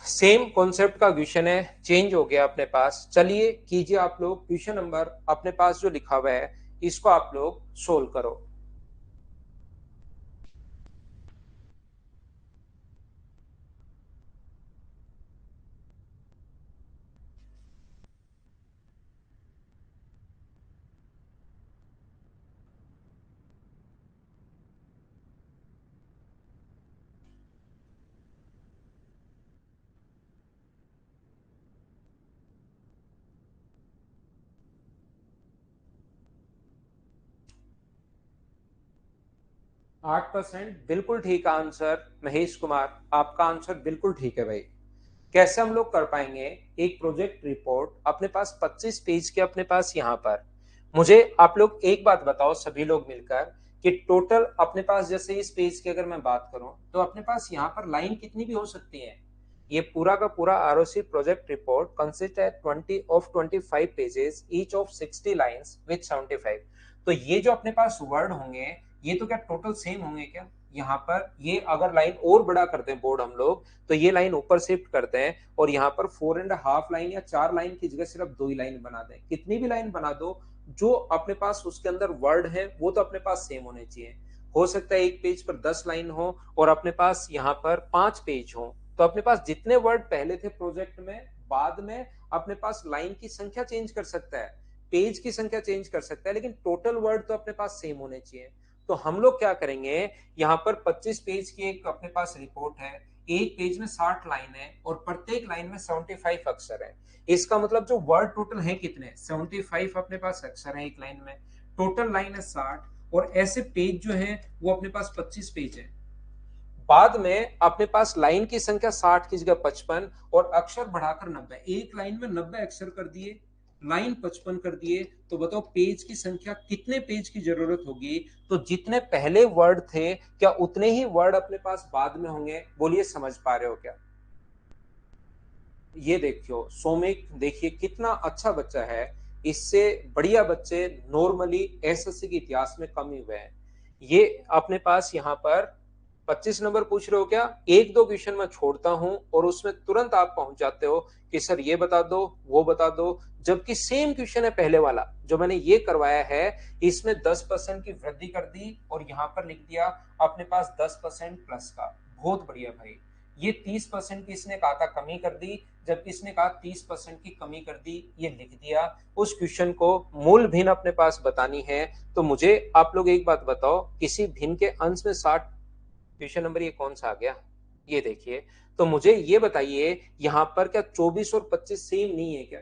[SPEAKER 1] सेम कॉन्सेप्ट का क्वेश्चन है, चेंज हो गया अपने पास। चलिए कीजिए आप लोग, क्वेश्चन नंबर अपने पास जो लिखा हुआ है इसको आप लोग सोल्व करो। 8% बिल्कुल ठीक आंसर महेश कुमार, आपका आंसर बिल्कुल ठीक है भाई। कैसे हम लोग कर पाएंगे? एक प्रोजेक्ट रिपोर्ट अपने पास 25 पेज के अपने पास यहाँ पर, मुझे आप लोग एक बात बताओ सभी लोग मिलकर कि टोटल अपने पास, जैसे इस पेज की अगर मैं बात करूं तो अपने पास यहाँ पर लाइन कितनी भी हो सकती है। ये पूरा का पूरा आरओसी प्रोजेक्ट रिपोर्ट कंसिस्ट है 25 pages, each of 60 lines with 75। तो ये जो अपने पास वर्ड होंगे ये तो क्या टोटल सेम होंगे क्या? यहाँ पर ये अगर लाइन और बड़ा करते हैं बोर्ड हम लोग, तो ये लाइन ऊपर शिफ्ट करते हैं और यहाँ पर 4.5 लाइन या 4 लाइन की जगह सिर्फ 2 ही लाइन बना दें। कितनी भी लाइन बना दो, जो अपने पास उसके अंदर वर्ड है वो तो अपने पास सेम होने चाहिए। हो सकता है एक पेज पर 10 लाइन हो और अपने पास यहाँ पर 5 पेज हो, तो अपने पास जितने वर्ड पहले थे प्रोजेक्ट में, बाद में अपने पास लाइन की संख्या चेंज कर सकता है, पेज की संख्या चेंज कर सकता है, लेकिन टोटल वर्ड तो अपने पास सेम होने चाहिए। तो हम लोग क्या करेंगे, यहाँ पर 25 पेज की एक अपने पास रिपोर्ट है, एक पेज में 60 लाइन है और प्रत्येक लाइन में 75 अक्षर है। इसका मतलब जो वर्ड टोटल है कितने, 75 अपने पास अक्षर है एक लाइन में, टोटल लाइन है 60 और ऐसे पेज जो है वो अपने पास 25 पेज है। बाद में अपने पास लाइन की संख्या 60 की जगह 55 और अक्षर बढ़ाकर 90, एक लाइन में 90 अक्षर कर दिए, लाइन 55 कर दिए, तो बताओ पेज की संख्या कितने पेज की जरूरत होगी? तो जितने पहले वर्ड थे क्या उतने ही वर्ड अपने पास बाद में होंगे? बोलिए, समझ पा रहे हो क्या? ये देखियो सोमिक, देखिए कितना अच्छा बच्चा है। इससे बढ़िया बच्चे नॉर्मली एसएससी के इतिहास में कम ही हुए हैं। ये अपने पास यहाँ पर 25 नंबर पूछ रहे हो क्या? एक दो क्वेश्चन मैं छोड़ता हूं और उसमें तुरंत आप पहुंच जाते हो कि सर ये बता दो, वो बता दो, जबकि सेम क्वेश्चन है पहले वाला जो मैंने ये करवाया है। इसमें 10% की वृद्धि कर दी और यहाँ पर लिख दिया अपने पास 10% प्लस का। बहुत बढ़िया भाई। ये 30% की इसने कहा था कमी कर दी, जबकि इसने कहा 30% की कमी कर दी, ये लिख दिया। उस क्वेश्चन को मूल भिन्न अपने पास बतानी है। तो मुझे आप लोग एक बात बताओ, किसी भिन्न के अंश में 60, क्वेश्चन नंबर ये कौन सा आ गया? ये देखिए। तो मुझे ये बताइए यहाँ पर क्या 24 और 25 सेम नहीं है क्या?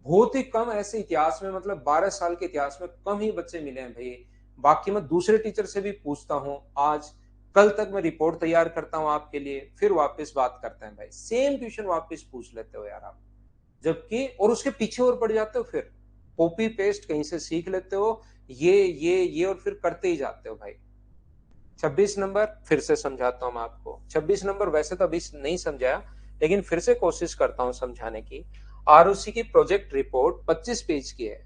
[SPEAKER 1] बहुत ही कम ऐसे इतिहास में, मतलब 12 साल के इतिहास में कम ही बच्चे मिले हैं भाई। बाकी मैं दूसरे टीचर से भी पूछता हूं, आज कल तक मैं रिपोर्ट तैयार करता हूं आपके लिए, फिर वापस बात करते हैं भाई, सेम क्वेश्चन वापस पूछ लेते हो यार आप। जबकि और उसके पीछे और पड़ जाते हो, फिर कॉपी पेस्ट कहीं से सीख लेते हो, ये और फिर करते ही जाते हो भाई। 26 नंबर फिर से समझाता हूं मैं आपको। 26 नंबर वैसे तो अभी नहीं समझाया, लेकिन फिर से कोशिश करता हूं समझाने की। आरओसी की प्रोजेक्ट रिपोर्ट 25 पेज की है।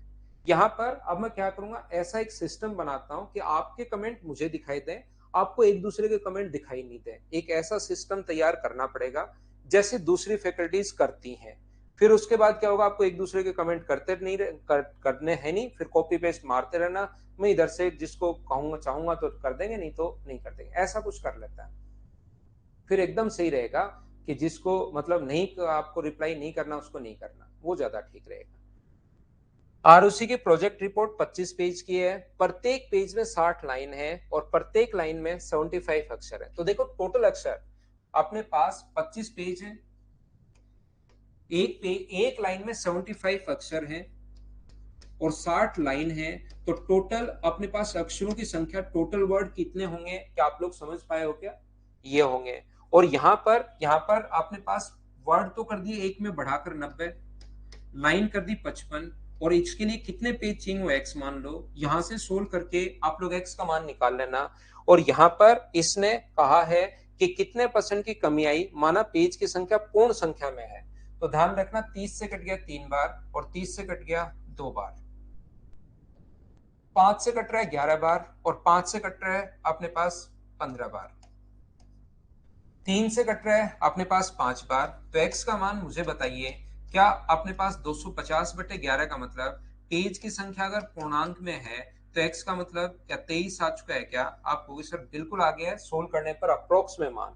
[SPEAKER 1] यहां पर अब मैं क्या करूंगा, ऐसा एक सिस्टम बनाता हूं कि आपके कमेंट मुझे दिखाई दें, आपको एक दूसरे के कमेंट दिखाई नहीं दें। एक ऐसा सिस्टम तैयार करना पड़ेगा जैसे दूसरी फैकल्टीज करती हैं। फिर उसके बाद क्या होगा, आपको एक दूसरे के कमेंट करने हैं नहीं, फिर कॉपी पेस्ट मारते रहना। मैं इधर से जिसको कहूंगा चाहूंगा तो कर देंगे, नहीं तो नहीं कर देंगे, ऐसा कुछ कर लेता है। फिर एकदम सही रहेगा कि जिसको मतलब नहीं, आपको रिप्लाई नहीं करना उसको नहीं करना, वो ज्यादा ठीक रहेगा। आरओसी की प्रोजेक्ट रिपोर्ट 25 पेज की है। प्रत्येक पेज में 60 लाइन है और प्रत्येक लाइन में 75 अक्षर है। तो देखो टोटल अक्षर अपने पास 25 पेज है, एक लाइन में 75 अक्षर हैं और 60 लाइन है। तो टोटल अपने पास अक्षरों की संख्या, टोटल वर्ड कितने होंगे? क्या आप लोग समझ पाए हो क्या? ये होंगे। और यहाँ पर आपने पास वर्ड तो कर दिए, एक में बढ़ाकर 90, लाइन कर दी 55, और इसके लिए कितने पेज चाहिए वो एक्स मान लो। यहां से सोल्व करके आप लोग एक्स का मान निकाल लेना। और यहाँ पर इसने कहा है कि कितने परसेंट की कमी आई, माना पेज की संख्या पूर्ण संख्या में है। तो ध्यान रखना 30 से कट गया 3 बार और 30 से कट गया 2 बार, 5 से कट रहा है 11 बार और 5 से कट रहा है अपने पास 15 बार, 3 से कट रहा है अपने पास 5 बार। तो x का मान मुझे बताइए, क्या अपने पास 250/11 का मतलब पेज की संख्या अगर पूर्णांक में है तो x का मतलब क्या 23 आ चुका है क्या? आप कहोगे सर बिल्कुल आ गया है, सोल्व करने पर अप्रोक्स में मान।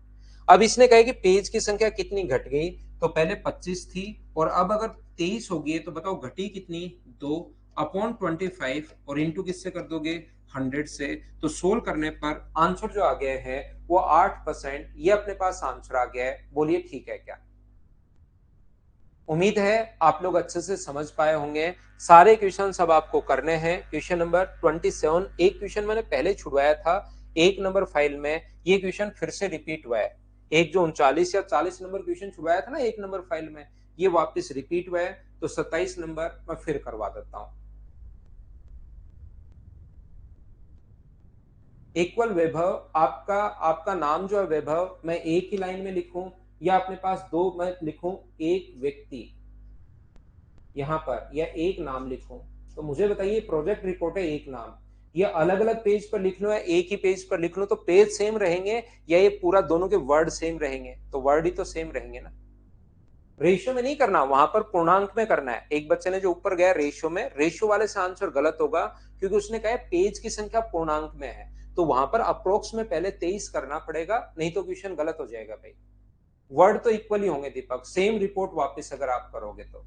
[SPEAKER 1] अब इसने कहा कि पेज की संख्या कितनी घट गई, तो पहले 25 थी और अब अगर 23 होगी तो बताओ घटी कितनी? 2 अपॉन 25 और इंटू किससे कर दोगे? 100 से। तो सोल्व करने पर आंसर जो आ गया है वो 8%, ये अपने पास आंसर आ गया है। बोलिए ठीक है क्या? उम्मीद है आप लोग अच्छे से समझ पाए होंगे। सारे क्वेश्चन सब आपको करने हैं। क्वेश्चन नंबर 27, एक क्वेश्चन मैंने पहले छुड़वाया था 1 नंबर फाइल में, ये क्वेश्चन फिर से रिपीट हुआ है। एक जो 39 या 40 नंबर क्वेश्चन छुड़वाया था ना 1 नंबर फाइल में, ये वापस रिपीट हुआ है। तो 27 नंबर मैं फिर करवा देता हूं। इक्वल वैभव, आपका आपका नाम जो है वैभव, मैं एक ही लाइन में लिखूं या अपने पास दो मैं लिखूं? एक व्यक्ति यहां पर, या एक नाम लिखूं? तो मुझे बताइए, प्रोजेक्ट रिपोर्ट है एक नाम, ये अलग अलग पेज पर लिख लो या एक ही पेज पर लिख लो, तो पेज सेम रहेंगे या ये पूरा दोनों के वर्ड सेम रहेंगे? तो वर्ड ही तो सेम रहेंगे ना। रेशियो में नहीं करना, वहां पर पूर्णांक में करना है। एक बच्चे ने जो ऊपर गया रेशियो में, रेशियो वाले से आंसर गलत होगा क्योंकि उसने कहा पेज की संख्या पूर्णांक में है। तो वहां पर अप्रोक्स में पहले 23 करना पड़ेगा, नहीं तो क्वेश्चन गलत हो जाएगा भाई। वर्ड तो इक्वल ही होंगे दीपक, सेम रिपोर्ट वापस अगर आप करोगे तो।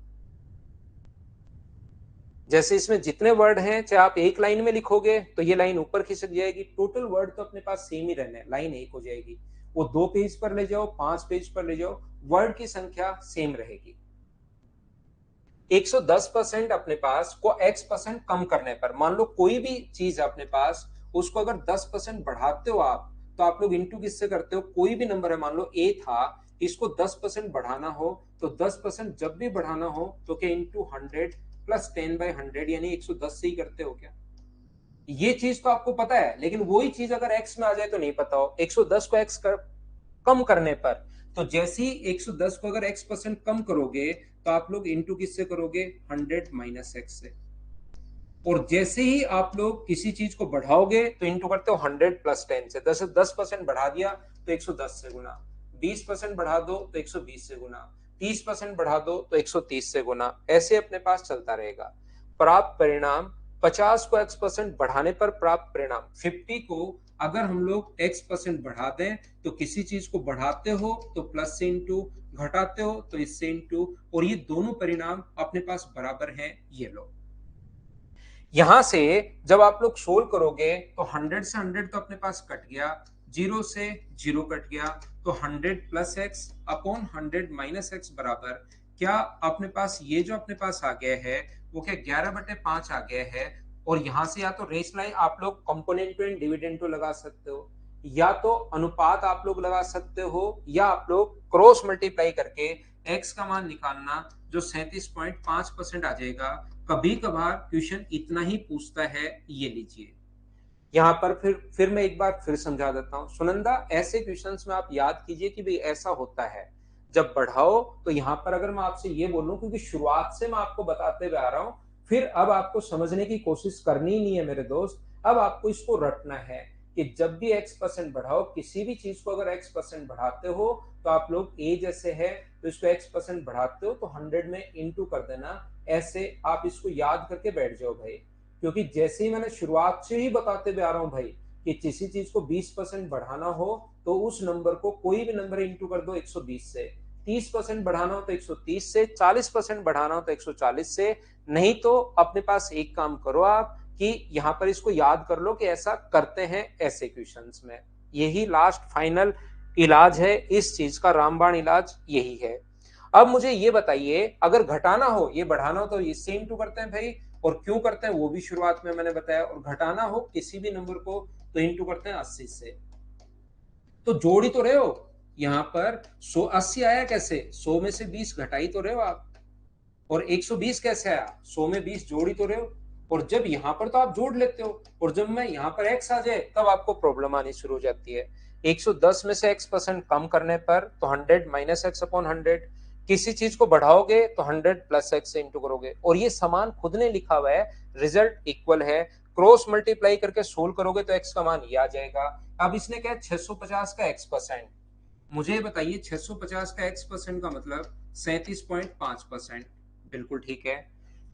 [SPEAKER 1] जैसे इसमें जितने वर्ड हैं, चाहे आप एक लाइन में लिखोगे तो ये लाइन ऊपर खिसक जाएगी, टोटल वर्ड तो अपने पास सेम ही रहने, लाइन एक हो जाएगी। वो 2 पेज पर ले जाओ, 5 पेज पर ले जाओ, वर्ड की संख्या सेम रहेगी। 110% अपने पास को x% कम करने पर, मान लो कोई भी चीज अपने पास, उसको अगर 10% बढ़ाते हो आप, तो आप लोग इंटू किससे करते हो? कोई भी नंबर है, मान लो a था, इसको 10% बढ़ाना हो तो 10% जब भी बढ़ाना हो तो क्या इंटू 100 प्लस 10/100 यानी 110 से ही करते हो क्या? ये चीज तो आपको पता है, लेकिन वही चीज अगर एक्स में आ जाए तो नहीं पता हो। 110 को एक्स कम करने पर, तो जैसे ही 110 को अगर x% कम करोगे तो आप लोग इंटू किससे करोगे? 100 माइनस एक्स से। और जैसे ही आप लोग किसी चीज को बढ़ाओगे तो इंटू करते हो 100 प्लस 10 से। 10% बढ़ा दिया तो 110 से गुना, 20% बढ़ा दो तो 120 से गुना, 30% बढ़ा दो तो 130 से गुना, ऐसे अपने पास चलता रहेगा। प्राप्त परिणाम 50 को x% बढ़ाने पर प्राप्त परिणाम 50 को अगर हम लोग x% बढ़ा दें तो किसी चीज को बढ़ाते हो तो प्लस से इंटू, घटाते हो तो इससे इंटू, और ये दोनों परिणाम अपने पास बराबर हैं। ये लो, यहां से जब आप लोग सोल्व करोगे तो 100 से 100 तो अपने पास कट गया, 0 से 0 कट गया, तो 100 plus x upon 100 minus x बराबर क्या अपने पास ये जो अपने पास आ गया है वो क्या 11/5 आ गया है। और यहां से या तो रेस लाइन आप लोग कंपोनेंटो एंड डिविडेंडो लगा सकते हो, या तो अनुपात आप लोग लगा सकते हो, या आप लोग क्रॉस मल्टीप्लाई करके एक्स का मान निकालना जो 37.5% आ जाएगा। कभी कभार क्वेश्चन इतना ही पूछता है, ये लीजिए। यहाँ पर फिर मैं एक बार फिर समझा देता हूँ सुनंदा, ऐसे क्वेश्चंस में आप याद कीजिए कि भाई ऐसा होता है जब बढ़ाओ तो यहाँ पर अगर मैं आपसे ये बोलूं, क्योंकि शुरुआत से मैं आपको बताते हुए आ रहा हूँ, फिर अब आपको समझने की कोशिश करनी ही नहीं है मेरे दोस्त। अब आपको इसको रटना है कि जब भी x% बढ़ाओ, किसी भी चीज को अगर x% बढ़ाते हो तो आप लोग a जैसे है तो इसको x% बढ़ाते हो तो 100 में इंटू कर देना। ऐसे आप इसको याद करके बैठ जाओ भाई, क्योंकि जैसे ही मैंने शुरुआत से ही बताते हुए आ रहा हूं भाई कि किसी चीज को 20% बढ़ाना हो तो उस नंबर को कोई भी नंबर इंटू कर दो 120 से, 30% बढ़ाना हो तो 130 से, 40% बढ़ाना हो तो 140 से। नहीं तो अपने पास एक काम करो आप कि यहां पर इसको याद कर लो कि ऐसा करते हैं ऐसे क्वेश्चंस में। यही लास्ट फाइनल इलाज है इस चीज का, रामबाण इलाज यही है। अब मुझे ये बताइए, अगर घटाना हो, ये बढ़ाना हो तो इससे इंटू करते हैं भाई, और क्यों करते हैं वो भी शुरुआत में मैंने बताया, और घटाना हो किसी भी नंबर को तो इंटू करते हैं 80 से। तो जोड़ ही तो रहे हो यहां पर। 180 आया कैसे? 100 में से 20 घटाई तो रहे हो आप, और 120 कैसे आया? 100 में 20 जोड़ ही तो रहे हो। और जब यहां पर तो आप जोड़ लेते हो, और जब मैं यहां पर x आ जाए तब आपको प्रॉब्लम आनी शुरू हो जाती है। 110 में से x% कम करने पर तो 100 माइनस एक्स अपॉन 100, किसी चीज को बढ़ाओगे तो 100 प्लस एक्स से इंटू करोगे, और ये समान खुद ने लिखा हुआ है, रिजल्ट इक्वल है। क्रॉस मल्टीप्लाई करके सोल्व करोगे तो x का मान ये आ जाएगा। अब इसने क्या 650 का x%, मुझे बताइए 650 का x% का मतलब 37.5%। बिल्कुल ठीक है।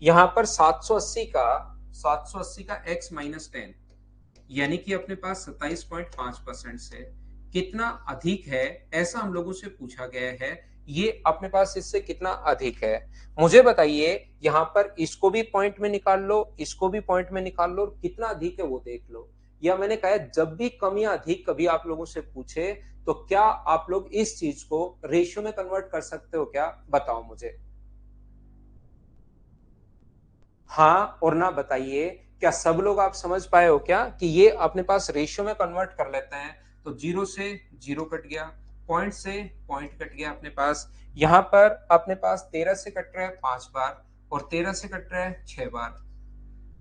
[SPEAKER 1] यहां पर 780 का x माइनस 10 यानी कि अपने पास 27.5% से कितना अधिक है, ऐसा हम लोगों से पूछा गया है। ये अपने पास इससे कितना अधिक है मुझे बताइए। यहां पर इसको भी पॉइंट में निकाल लो, इसको भी पॉइंट में निकाल लो, और कितना अधिक है वो देख लो। या मैंने कहा जब भी कम या अधिक कभी आप लोगों से पूछे तो क्या आप लोग इस चीज को रेशियो में कन्वर्ट कर सकते हो क्या? बताओ मुझे, हाँ और ना बताइए। क्या सब लोग आप समझ पाए हो क्या कि ये अपने पास रेशियो में कन्वर्ट कर लेते हैं? तो 0 से 0 कट गया, पॉइंट से पॉइंट कट गया अपने पास। यहां पर अपने पास 13 से कट रहा है 5 बार, और 13 से कट रहा है 6 बार,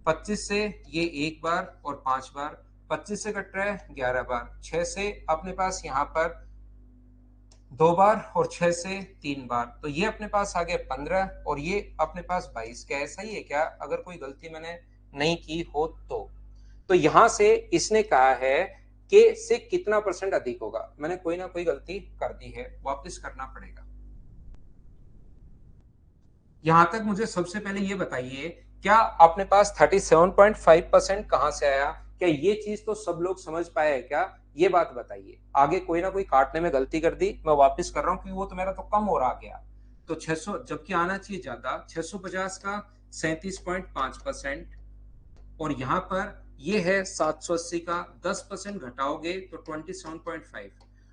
[SPEAKER 1] 25 से ये एक बार और 5 बार, 25 से कट रहा है 11 बार, 6 से अपने पास यहाँ पर 2 बार, और 6 से 3 बार, तो ये अपने पास आ गया 15, और ये अपने पास 22। क्या ऐसा ही है क्या? अगर कोई गलती मैंने नहीं की हो तो यहां से इसने कहा है कि से कितना परसेंट अधिक होगा। मैंने कोई ना कोई गलती कर दी है, वापस करना पड़ेगा। यहां तक मुझे सबसे पहले ये बताइए, क्या अपने पास 37.5% कहां से आया? क्या ये चीज तो सब लोग समझ पाए हैं क्या? ये बात बताइए। आगे कोई ना कोई काटने में गलती कर दी, मैं वापस कर रहा हूं क्योंकि वो तो मेरा तो कम हो रहा गया। तो 600 जबकि आना चाहिए ज्यादा, 650 का 37.5%, और यहां पर ये है 780 का 10% घटाओगे तो 27.5।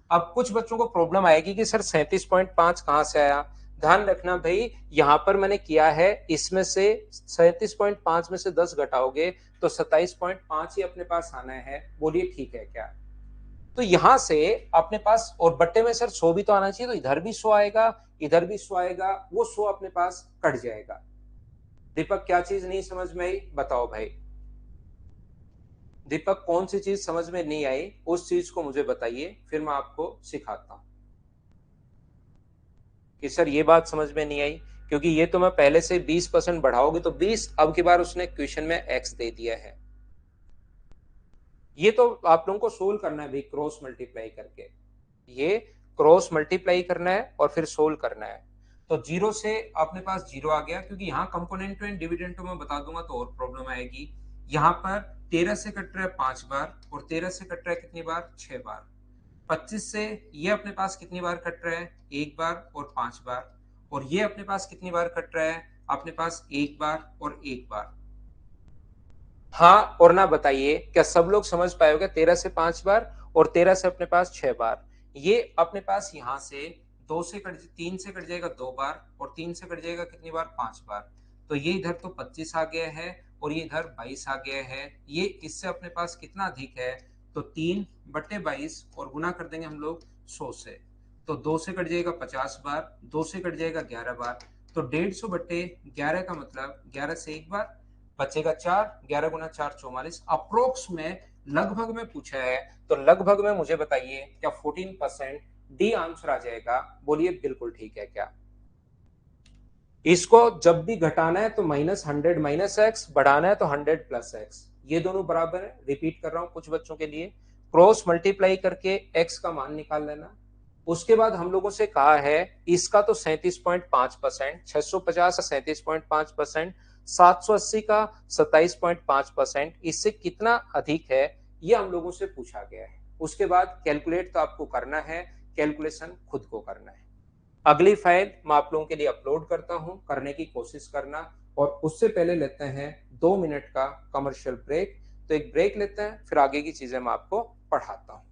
[SPEAKER 1] अब कुछ बच्चों को प्रॉब्लम आएगी कि सर 37.5 कहां से आया? ध्यान रखना भाई, यहां पर मैंने किया है इसमें से 37.5 में से 10 घटाओगे तो 27.5 ही अपने पास आना है। बोलिए ठीक है क्या? तो यहां से अपने पास, और बट्टे में सर 100 भी तो आना चाहिए, तो इधर भी 100 आएगा, इधर भी 100 आएगा, वो 100 अपने पास कट जाएगा। दीपक क्या चीज नहीं समझ में आई, बताओ भाई। दीपक कौन सी चीज समझ में नहीं आई, उस चीज को मुझे बताइए, फिर मैं आपको सिखाता हूं कि सर ये बात समझ में नहीं आई। क्योंकि ये तो मैं पहले से 20% बढ़ाओगे तो 20, अब की बार उसने क्वेश्चन में एक्स दे दिया है। ये तो आप लोगों को सोल्व करना है भाई, क्रॉस मल्टीप्लाई करके। ये क्रॉस मल्टीप्लाई करना है और फिर सोल्व करना है। तो जीरो से अपने पास जीरो आ गया, क्योंकि यहाँ कंपोनेंट एंड डिविडेंड मैं बता दूंगा तो और प्रॉब्लम आएगी। यहाँ पर 13 से कट रहा है 5 बार, और 13 से कट रहा है कितनी बार, 6 बार। 25 से ये अपने पास कितनी बार कट रहा है, 1 बार और 5 बार। और ये अपने पास कितनी बार कट रहा है, अपने पास 1 बार और 1 बार। हाँ और ना बताइए, क्या सब लोग समझ पाएगा, 13 से 5 बार और 13 से अपने पास 6 बार। ये अपने पास यहां से 3 से कट जाएगा 2 बार, और 3 से कट जाएगा कितनी बार, 5 बार। तो ये इधर तो 25 आ गया है, और ये इधर 22 आ गया है। ये इससे अपने पास कितना अधिक है, तो 3/22, और गुना कर देंगे हम लोग 100 से। तो 2 से कट जाएगा 50 बार, 2 से कट जाएगा 11 बार। तो 150/11 का मतलब 11 से 1 बार बचेगा 4। 11 × 4 44। अप्रोक्स में, लगभग में पूछा है, तो लगभग में मुझे बताइए क्या 14% डी आंसर आ जाएगा। बोलिए बिल्कुल ठीक है क्या। इसको जब भी घटाना है तो -100 -x, बढ़ाना है तो 100 + x, ये दोनों बराबर है। रिपीट कर रहा हूं कुछ बच्चों के लिए, क्रॉस मल्टीप्लाई करके x का मान निकाल लेना। उसके बाद हम लोगों से कहा है इसका तो 37.5%, 650 का 37.5%, 780 का 27.5%, इससे कितना अधिक है, ये हम लोगों से पूछा गया है। उसके बाद कैलकुलेट तो आपको करना है, कैलकुलेशन खुद को करना है। अगली फाइल मैं आप लोगों के लिए अपलोड करता हूं, करने की कोशिश करना। और उससे पहले लेते हैं 2 मिनट का कमर्शियल ब्रेक। तो एक ब्रेक लेते हैं, फिर आगे की चीजें मैं आपको पढ़ाता हूं।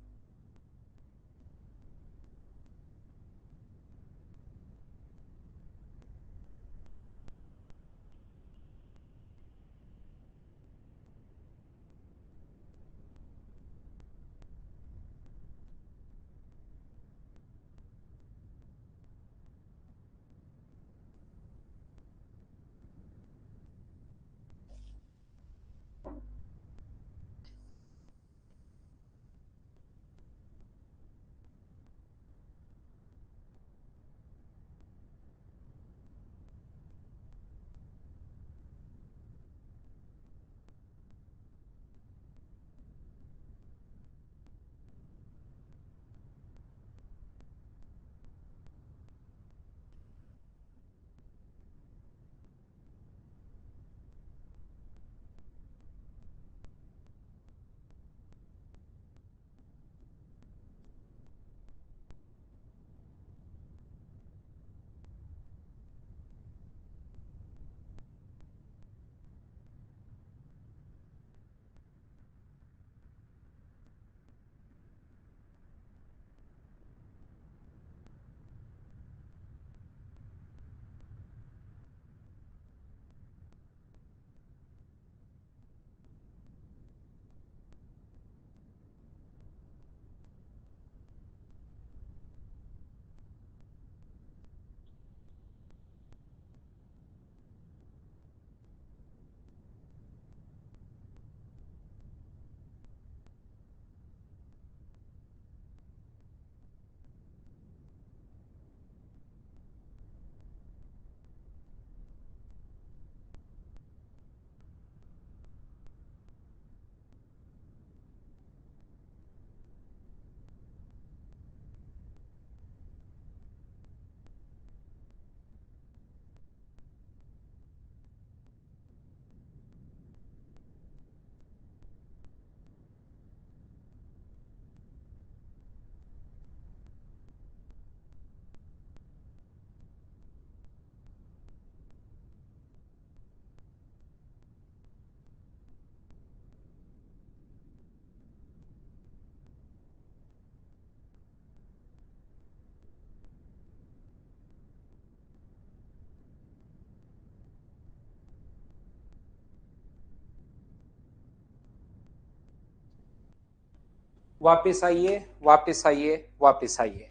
[SPEAKER 1] वापस आइए, वापस आइए, वापस आइए।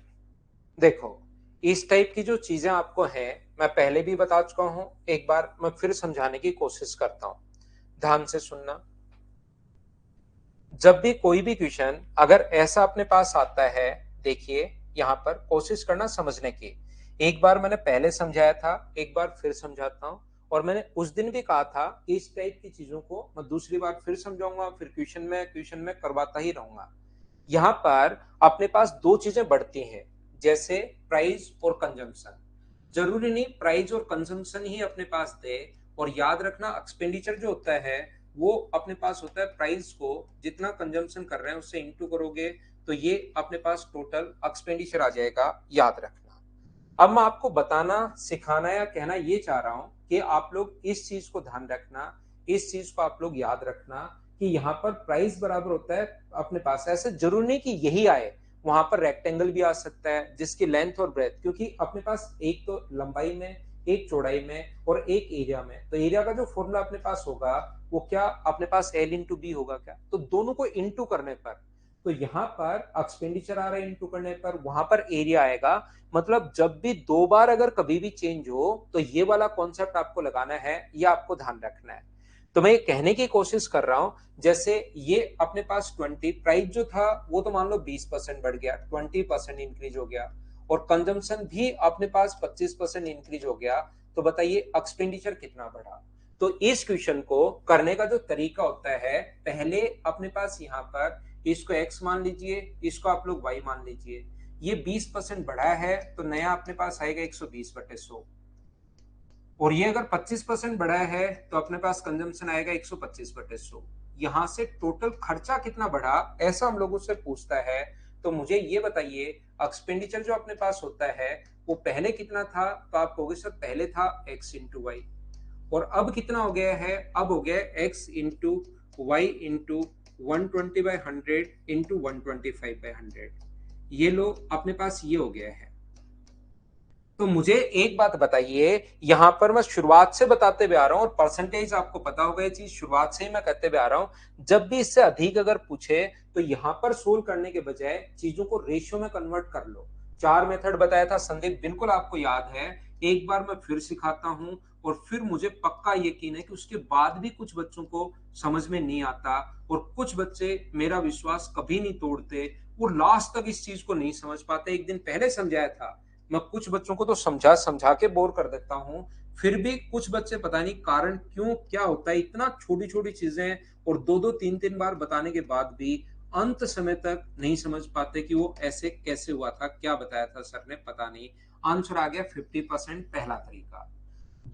[SPEAKER 1] देखो, इस टाइप की जो चीजें आपको हैं, मैं पहले भी बता चुका हूं, एक बार मैं फिर समझाने की कोशिश करता हूं। ध्यान से सुनना। जब भी कोई भी क्वेश्चन अगर ऐसा अपने पास आता है, देखिए यहां पर कोशिश करना समझने की। एक बार मैंने पहले समझाया था, एक बार फिर समझाता हूं। और मैंने उस दिन भी कहा था कि इस टाइप की चीजों को मैं दूसरी बार फिर समझाऊंगा, फिर क्वेश्चन में करवाता ही रहूंगा। यहाँ पर अपने पास दो चीजें बढ़ती हैं, जैसे प्राइस और कंजम्पशन। जरूरी नहीं प्राइस और कंजम्पशन ही अपने पास दे। और याद रखना, एक्सपेंडिचर जो होता है वो अपने पास होता है प्राइस को जितना कंजम्पशन कर रहे हैं उससे इंटू करोगे तो ये अपने पास टोटल एक्सपेंडिचर आ जाएगा, याद रखना। अब मैं आपको बताना, सिखाना या कहना ये चाह रहा हूं कि आप लोग इस चीज को ध्यान रखना, इस चीज को आप लोग याद रखना कि यहाँ पर प्राइस बराबर होता है अपने पास, ऐसे जरूर नहीं कि यही आए, वहां पर रेक्टेंगल भी आ सकता है जिसकी लेंथ और ब्रेथ, क्योंकि अपने पास एक तो लंबाई में, एक चौड़ाई में और एक एरिया में, तो एरिया का जो फॉर्मूला अपने पास होगा वो क्या अपने पास एल इंटू बी होगा क्या, तो दोनों को इंटू करने पर, तो यहाँ पर एक्सपेंडिचर आ रहा है इंटू करने पर, वहां पर एरिया आएगा। मतलब जब भी दो बार अगर कभी भी चेंज हो तो ये वाला कॉन्सेप्ट आपको लगाना है, ये आपको ध्यान रखना है। तो मैं ये कहने की कोशिश कर रहा हूं, जैसे ये अपने पास 20 प्राइस जो था वो तो मान लो 20% बढ़ गया, 20% इंक्रीज हो गया, और कंजम्पशन भी अपने पास 25% इंक्रीज हो गया, तो बताइए एक्सपेंडिचर कितना बढ़ा। तो इस क्वेश्चन को करने का जो तरीका होता है, पहले अपने पास यहाँ पर इसको x मान लीजिए, इसको आप लोग y मान लीजिए। ये 20% बढ़ा है तो नया अपने पास आएगा 120/100, और ये अगर 25% बढ़ा है तो अपने पास कंजम्पशन आएगा 125/100। यहां से टोटल खर्चा कितना बढ़ा ऐसा हम लोगों से पूछता है, तो मुझे ये बताइए एक्सपेंडिचर जो अपने पास होता है वो पहले कितना था, तो आप कहोगे सर पहले था x इंटू वाई, और अब कितना हो गया है, अब हो गया x into Y into 120/100 into 125/100। ये लो अपने पास ये हो गया है। तो मुझे एक बात बताइए, यहां पर मैं शुरुआत से बताते हुए आ रहा हूं, और परसेंटेज आपको पता होगा, ये चीज शुरुआत से ही मैं कहते हुए आ रहा हूं, जब भी इससे अधिक अगर पूछे तो यहां पर सोल्व करने के बजाय चीजों को रेशियो में कन्वर्ट कर लो। चार मेथड बताया था संदीप, बिल्कुल आपको याद है, एक बार मैं फिर सिखाता हूं, और फिर मुझे पक्का यकीन है कि उसके बाद भी कुछ बच्चों को समझ में नहीं आता, और कुछ बच्चे मेरा विश्वास कभी नहीं तोड़ते, वो लास्ट तक इस चीज को नहीं समझ पाते। एक दिन पहले समझाया था, मैं कुछ बच्चों को तो समझा समझा के बोर कर देता हूँ, फिर भी कुछ बच्चे पता नहीं कारण क्यों क्या होता है, इतना छोटी छोटी चीजें और दो दो तीन तीन बार बताने के बाद भी अंत समय तक नहीं समझ पाते कि वो ऐसे कैसे हुआ था, क्या बताया था सर ने, पता नहीं। आंसर आ गया 50% पहला तरीका।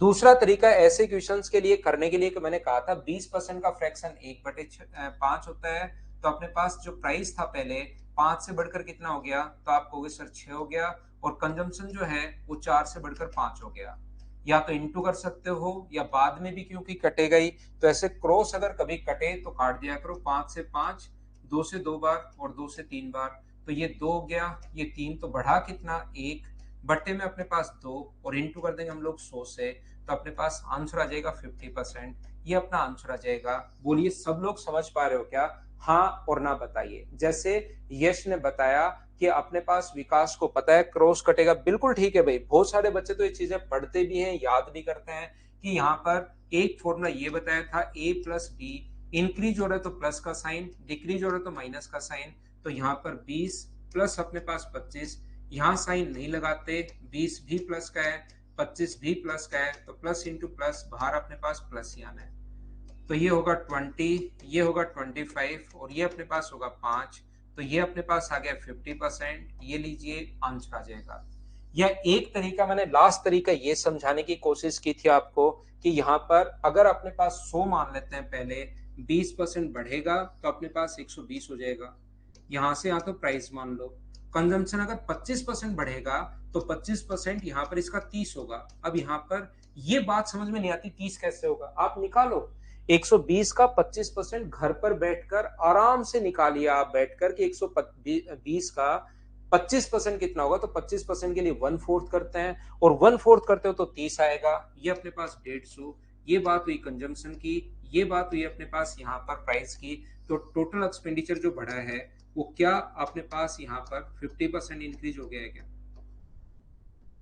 [SPEAKER 1] दूसरा तरीका ऐसे क्वेश्चंस के लिए करने के लिए कि मैंने कहा था 20% का फ्रैक्शन 1/5 होता है, तो अपने पास जो प्राइस था पहले 5 से बढ़कर कितना हो गया, तो आप कहोगे सर 6 हो गया, और कंजम्पशन जो है वो 4 से बढ़कर 5 हो गया। या तो इंटू कर सकते हो या बाद में भी, क्योंकि कटेगा ही, तो ऐसे क्रॉस अगर कभी कटे तो काट दिया करो, 5 से 5, 2 से 2 बार और 2 से 3 बार, तो ये 2 हो गया, ये 3, तो बढ़ा कितना 1, बट्टे में अपने पास 2, और इंटू कर देंगे हम लोग 100 से, तो अपने पास आंसर आ जाएगा 50%। ये अपना आंसर आ जाएगा। बोलिए सब लोग समझ पा रहे हो क्या? हाँ और ना बताइए। जैसे यश ने बताया कि अपने पास विकास को पता है क्रॉस कटेगा, बिल्कुल ठीक है भाई, बहुत सारे बच्चे तो ये चीजें पढ़ते भी हैं, याद भी करते हैं कि यहाँ पर एक फॉर्मूला ये बताया था a प्लस बी, इंक्रीज हो रहा है तो प्लस का साइन, डिक्रीज हो रहा है तो माइनस का साइन, तो यहाँ पर 20 प्लस अपने पास 25, यहाँ साइन नहीं लगाते, 20 भी प्लस का है, 25 भी प्लस का है, तो प्लस इंटू प्लस, बाहर अपने पास प्लस ही आना है, तो ये होगा 20, ये होगा 25, और ये अपने पास होगा 5, तो ये अपने पास आ गया 50%। ये लीजिए आंसर आ जाएगा। या एक तरीका, मैंने लास्ट तरीका ये समझाने की कोशिश की थी आपको कि यहाँ पर अगर अपने पास 100 मान लेते हैं पहले, 20% बढ़ेगा तो अपने पास 120 हो जाएगा, यहां से यहाँ तो प्राइस मान लो। कंजम्पशन अगर 25% बढ़ेगा तो 25% यहाँ पर इसका 30 होगा। अब यहाँ पर ये बात समझ में नहीं आती 30 कैसे होगा, आप निकालो 120 का 25% घर पर बैठकर आराम से निकालिए आप बैठकर कि 120 का 25% कितना होगा, तो 25% के लिए 1/4 करते हैं, और 1/4 करते हो तो 30 आएगा, ये अपने पास 150। ये बात हुई कंजम्पशन की, ये बात हुई अपने पास यहाँ पर प्राइस की, तो टोटल एक्सपेंडिचर जो बढ़ा है वो क्या अपने पास यहाँ पर 50% इंक्रीज हो गया है क्या?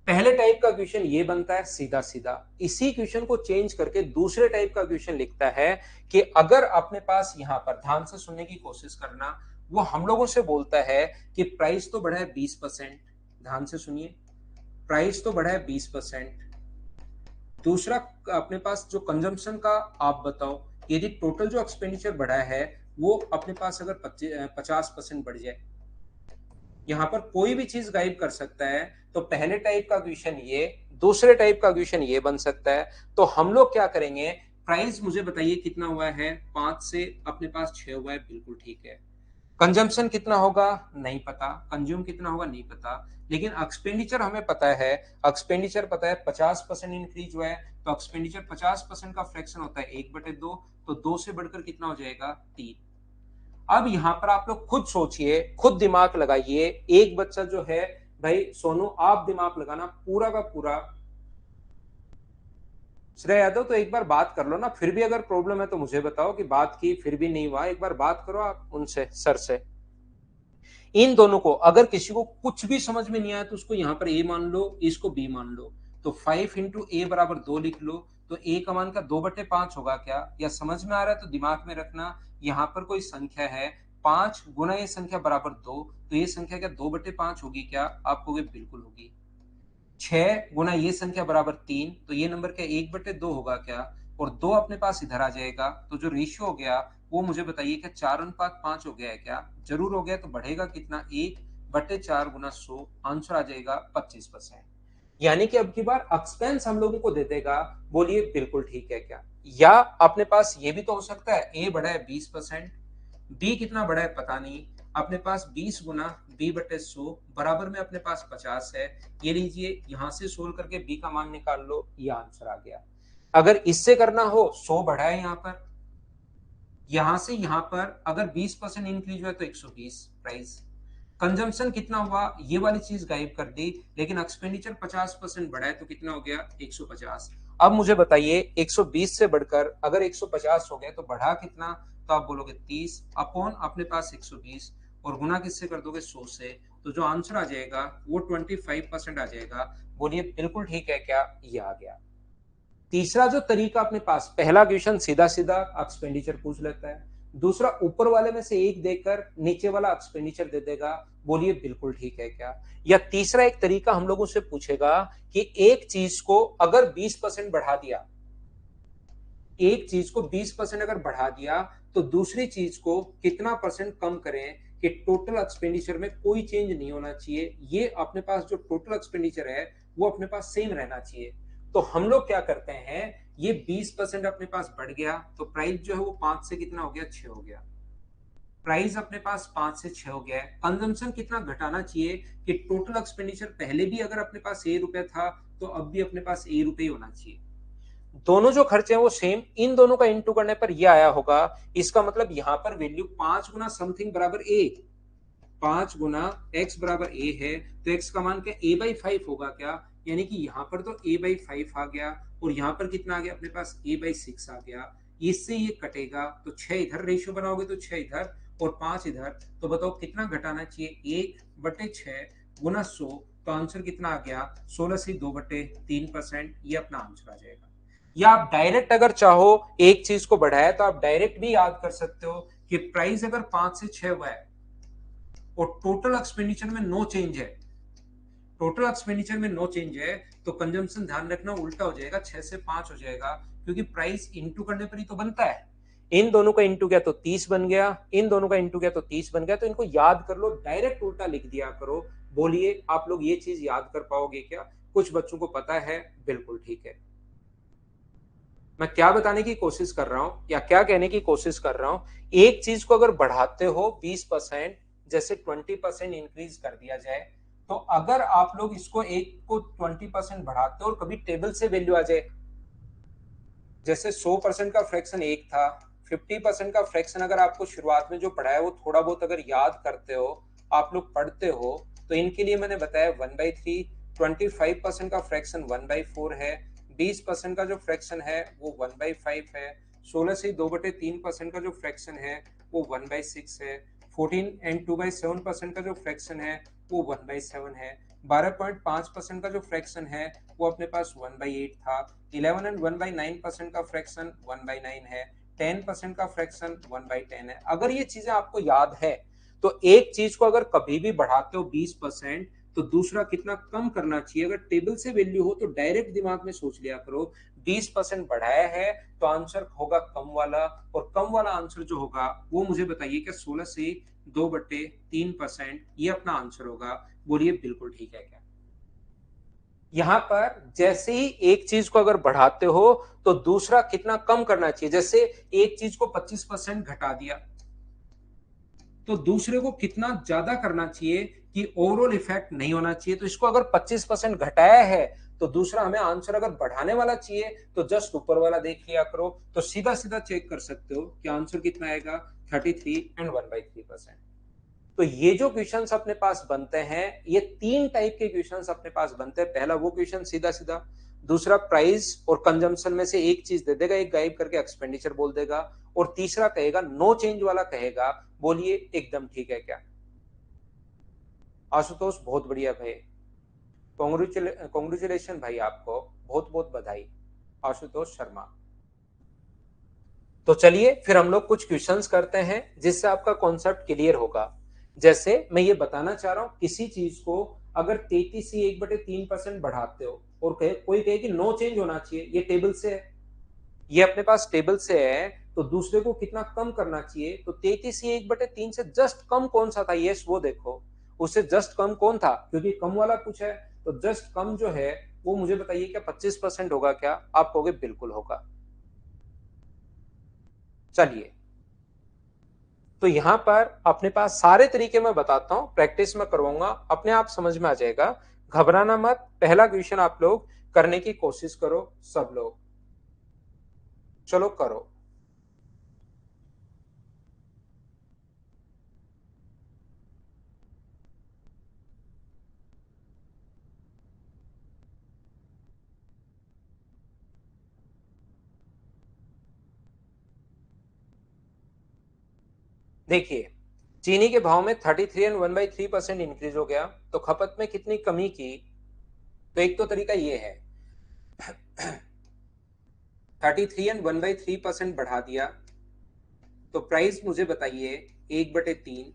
[SPEAKER 1] पहले टाइप का क्वेश्चन ये बनता है सीधा सीधा, इसी क्वेश्चन को चेंज करके दूसरे टाइप का क्वेश्चन लिखता है कि अगर अपने पास यहां पर, ध्यान से सुनने की कोशिश करना, वो हम लोगों से बोलता है कि प्राइस तो बढ़ा है 20%, ध्यान से सुनिए, प्राइस तो बढ़ा है 20%। दूसरा अपने पास जो कंजम्पशन का आप बताओ, यदि टोटल जो एक्सपेंडिचर बढ़ा है वो अपने पास अगर 50% बढ़ जाए, यहाँ पर कोई भी चीज गाइड कर सकता है, तो पहले टाइप का क्वेश्चन ये, दूसरे टाइप का क्वेश्चन ये बन सकता है। तो हम लोग क्या करेंगे, प्राइस मुझे बताइए कितना हुआ है, 5 से अपने पास 6 हुआ है, बिल्कुल ठीक है। कंजम्पशन कितना होगा नहीं पता, कंज्यूम कितना होगा नहीं पता, लेकिन एक्सपेंडिचर हमें पता है, एक्सपेंडिचर पता है 50% इंक्रीज हुआ है, तो एक्सपेंडिचर 50% का फ्रैक्शन होता है 1/2, तो 2 से बढ़कर कितना हो जाएगा 3। अब यहां पर आप लोग खुद सोचिए, खुद दिमाग लगाइए, एक बच्चा जो है, भाई सोनू आप दिमाग लगाना पूरा का पूरा, श्रेय यादव तो एक बार बात कर लो ना, फिर भी अगर प्रॉब्लम है तो मुझे बताओ कि बात की फिर भी नहीं हुआ, एक बार बात करो आप उनसे, सर से। इन दोनों को अगर किसी को कुछ भी समझ में नहीं आया तो उसको यहां पर ए मान लो, इसको बी मान लो, तो 5 × a बराबर 2 लिख लो, तो a का मान का 2/5 होगा क्या, या समझ में आ रहा है तो दिमाग में रखना, यहां पर कोई संख्या है 5 गुना ये संख्या बराबर 2, तो ये संख्या क्या 2/5 होगी क्या, आप कहोगे बिल्कुल होगी। 6 गुना ये संख्या बराबर 3, तो ये नंबर क्या 1/2 होगा क्या, और 2 अपने पास इधर आ जाएगा, तो जो रेशियो हो गया वो मुझे बताइए क्या 4:5 हो गया है क्या, जरूर हो गया, तो बढ़ेगा कितना 1/4 गुना 100, आंसर आ जाएगा 25%। यानी कि अब की बार एक्सपेंस हम लोगों को दे देगा, बोलिए बिल्कुल ठीक है क्या। या अपने पास ये भी तो हो सकता है ए बढ़ा है 20%, बी कितना बड़ा है पता नहीं, अपने पास 20 गुना b/100 बराबर में अपने पास 50 है, ये लीजिए यहां से सोल्व करके बी का मान निकाल लो, ये आंसर आ गया। अगर इससे करना हो 100 बढ़ा है यहाँ पर, यहां से यहां पर अगर 20% इंक्रीज हुआ तो 120 प्राइस, कंजम्पशन कितना हुआ ये वाली चीज गायब कर दी, लेकिन एक्सपेंडिचर 50% बढ़ा है तो कितना हो गया 150। अब मुझे बताइए 120 से बढ़कर अगर 150 हो गया तो बढ़ा कितना, तो आप बोलोगे 30 अपॉन अपने पास 120, और गुना किससे कर दोगे 100 से, तो जो आंसर आ जाएगा वो 25% आ जाएगा। बोलिए बिल्कुल ठीक है क्या, ये आ गया। तीसरा जो तरीका अपने पास, पहला क्वेश्चन सीधा सीधा एक्सपेंडिचर पूछ लेता है, दूसरा ऊपर वाले में से एक देकर नीचे वाला एक्सपेंडिचर दे देगा, बोलिए बिल्कुल ठीक है क्या। या तीसरा एक तरीका हम लोगों से पूछेगा कि एक चीज को अगर 20% बढ़ा दिया, एक चीज को 20% अगर बढ़ा दिया तो दूसरी चीज को कितना परसेंट कम करें कि टोटल एक्सपेंडिचर में कोई चेंज नहीं होना चाहिए, ये अपने पास जो टोटल एक्सपेंडिचर है वो अपने पास सेम रहना चाहिए। तो हम लोग क्या करते हैं, ये 20% अपने पास बढ़ गया तो प्राइस जो है वो 5 से कितना हो गया 6 हो गया, प्राइस अपने पास 5 से 6 हो गया है। कंजम्पशन कितना घटाना चाहिए कि टोटल एक्सपेंडिचर पहले भी अगर अपने पास ए रुपए था तो अब भी अपने पास ए रुपए होना चाहिए। दोनों जो खर्चे हैं वो सेम, इन दोनों का इंटू करने पर ये आया होगा, इसका मतलब यहां पर वैल्यू 5 गुना समथिंग बराबर ए, 5 गुना x बराबर a है, तो x का मान क्या a/5 होगा क्या, यानी कि यहाँ पर तो a/5 आ गया, और यहाँ पर कितना आ गया अपने पास a/6 आ गया, इससे ये कटेगा तो 6 इधर रेशियो बनाओगे तो 6 इधर और 5 इधर, तो बताओ कितना घटाना चाहिए 1/6 गुना 100, तो आंसर कितना आ गया 16 से 2/3%, ये अपना आंसर आ जाएगा। या आप डायरेक्ट अगर चाहो एक चीज को बढ़ाया तो आप डायरेक्ट भी याद कर सकते हो कि प्राइस अगर 5 से 6 हुआ है और टोटल एक्सपेंडिचर में नो चेंज है, टोटल एक्सपेंडिचर में नो चेंज है, तो कंजम्पशन ध्यान रखना उल्टा हो जाएगा, 6 से 5 हो जाएगा, क्योंकि प्राइस इंटू करने पर ही तो बनता है। इन दोनों का इंटू किया तो 30 बन गया, इन दोनों का इंटू किया तो 30 बन गया, तो इनको याद कर लो, डायरेक्ट उल्टा लिख दिया करो। बोलिए आप लोग ये चीज याद कर पाओगे क्या, कुछ बच्चों को पता है, बिल्कुल ठीक है। मैं क्या बताने की कोशिश कर रहा हूं या क्या कहने की कोशिश कर रहा हूं, एक चीज को अगर बढ़ाते हो 20%, जैसे 20% इंक्रीज कर दिया जाए, तो अगर आप लोग इसको एक को 20% बढ़ाते हो और कभी टेबल से वैल्यू आ जाए, जैसे 100% का फ्रैक्शन एक था, 50% का फ्रैक्शन अगर आपको शुरुआत में जो पढ़ाया वो थोड़ा बहुत अगर याद करते हो, आप लोग पढ़ते हो, तो इनके लिए मैंने बताया 1/3, 25% का फ्रैक्शन 1/4 है, 20% का जो फ्रैक्शन है वो 1/5 है, 16 से 2/3% का जो फ्रैक्शन है वो 1/6 है, 14 and 2/7% का जो फ्रैक्शन है वो 1/7 है। 12.5% का जो फ्रैक्शन है वो अपने पास 1/8 था। 11 and 1/9% का फ्रैक्शन 1/9 है। 10% का फ्रैक्शन 1/10 है। अगर ये चीजें आपको याद है तो एक चीज को अगर कभी भी बढ़ाते हो 20% तो दूसरा कितना कम करना चाहिए। अगर टेबल से वैल्यू हो तो डायरेक्ट दिमाग में सोच लिया करो 20% बढ़ाया है तो आंसर होगा कम वाला, और कम वाला आंसर जो होगा वो मुझे बताइए क्या 16 से 2/3% ये अपना आंसर होगा। बोलिए बिल्कुल ठीक है क्या। यहां पर जैसे ही एक चीज को अगर बढ़ाते हो तो दूसरा कितना कम करना चाहिए। जैसे एक चीज को 25% घटा दिया तो दूसरे को कितना ज्यादा करना चाहिए कि ओवरऑल इफेक्ट नहीं होना चाहिए। तो इसको अगर 25% घटाया है तो दूसरा हमें आंसर अगर बढ़ाने वाला चाहिए तो जस्ट ऊपर वाला देख लिया करो, तो सीधा सीधा चेक कर सकते हो कि आंसर कितना आएगा 33 and 1/3%। तो ये जो क्वेश्चंस अपने पास बनते हैं ये तीन टाइप के क्वेश्चंस अपने पास बनते हैं। पहला वो क्वेश्चन सीधा सीधा, दूसरा प्राइस और कंजम्पशन में से एक चीज दे देगा, एक गायब करके एक्सपेंडिचर बोल देगा, और तीसरा कहेगा नो चेंज वाला कहेगा। बोलिए एकदम ठीक है क्या। आशुतोष बहुत बढ़िया भाई, कॉन्ग्रेचुलेशन भाई, आपको बहुत बहुत बधाई आशुतोष शर्मा। तो चलिए फिर हम लोग कुछ क्वेश्चंस करते हैं जिससे आपका कॉन्सेप्ट क्लियर होगा। जैसे मैं ये बताना चाह रहा हूं किसी चीज को अगर 33 से 1/3% बढ़ाते हो और कोई कहे कि नो चेंज होना चाहिए, ये टेबल से है, ये अपने पास टेबल से है, तो दूसरे को कितना कम करना चाहिए। तो 33 से 1/3 से जस्ट कम कौन सा था, यस वो देखो, उससे जस्ट कम कौन था, क्योंकि कम वाला कुछ है तो जस्ट कम जो है वो मुझे बताइए क्या 25% होगा क्या। आप कहोगे बिल्कुल होगा। चलिए तो यहां पर अपने पास सारे तरीके मैं बताता हूं, प्रैक्टिस में करवाऊंगा, अपने आप समझ में आ जाएगा। घबराना मत, पहला क्वेश्चन आप लोग करने की कोशिश करो सब लोग, चलो करो। देखिए चीनी के भाव में 33 and 1/3% इंक्रीज हो गया तो खपत में कितनी कमी की। तो एक तो तरीका ये है 33 and 1/3% बढ़ा दिया तो प्राइस मुझे बताइए 1/3,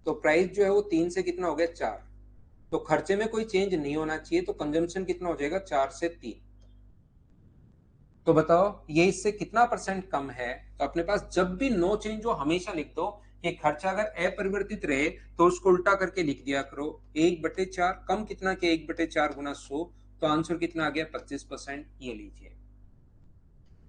[SPEAKER 1] तो प्राइस जो है वो 3 से कितना हो गया 4, तो खर्चे में कोई चेंज नहीं होना चाहिए, तो कंजम्पशन कितना हो जाएगा 4 से 3। तो बताओ ये इससे कितना परसेंट कम है। तो अपने पास जब भी नो चेंज हो हमेशा लिख दो कि खर्चा अगर अपरिवर्तित रहे तो उसको उल्टा करके लिख दिया करो 1/4, कम कितना के 1/4 गुना 100, तो आंसर कितना आ गया 25%, ये लीजिए।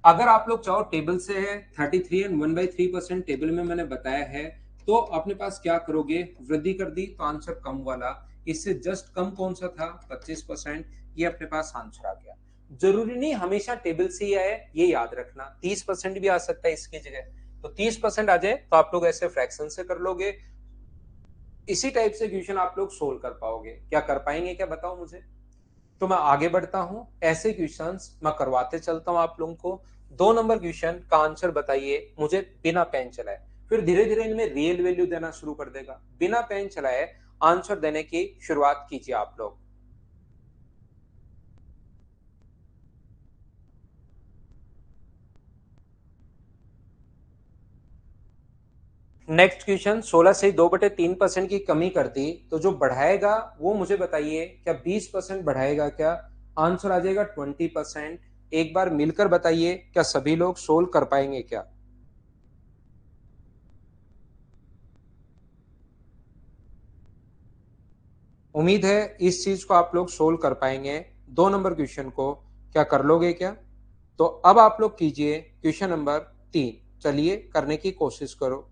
[SPEAKER 1] अगर आप लोग चाहो टेबल से है 33 and 1/3% टेबल में मैंने बताया है, तो अपने पास क्या करोगे वृद्धि कर दी तो आंसर कम वाला, इससे जस्ट कम कौन सा था 25%, ये अपने पास आंसर आ गया। जरूरी नहीं हमेशा टेबल से ही आए, ये याद रखना 30% भी आ सकता है इसकी जगह, तो 30% आ जाए तो आप लोग ऐसे फ्रैक्शन से कर लोगे। इसी टाइप से क्वेश्चन आप लोग सोल्व कर पाओगे, क्या कर पाएंगे क्या बताओ मुझे। तो मैं आगे बढ़ता हूं, ऐसे क्वेश्चंस मैं करवाते चलता हूं आप लोगों को। 2 नंबर क्वेश्चन का आंसर बताइए मुझे बिना पेन चलाए, फिर धीरे धीरे इनमें रियल वैल्यू देना शुरू कर देगा। बिना पेन चलाए आंसर देने की शुरुआत कीजिए आप लोग। नेक्स्ट क्वेश्चन 16 से 2/3% की कमी कर दी तो जो बढ़ाएगा वो मुझे बताइए क्या 20% बढ़ाएगा क्या। आंसर आ जाएगा 20%। एक बार मिलकर बताइए क्या सभी लोग सोल्व कर पाएंगे क्या। उम्मीद है इस चीज को आप लोग सोल्व कर पाएंगे। 2 नंबर क्वेश्चन को क्या कर लोगे क्या। तो अब आप लोग कीजिए क्वेश्चन नंबर 3, चलिए करने की कोशिश करो।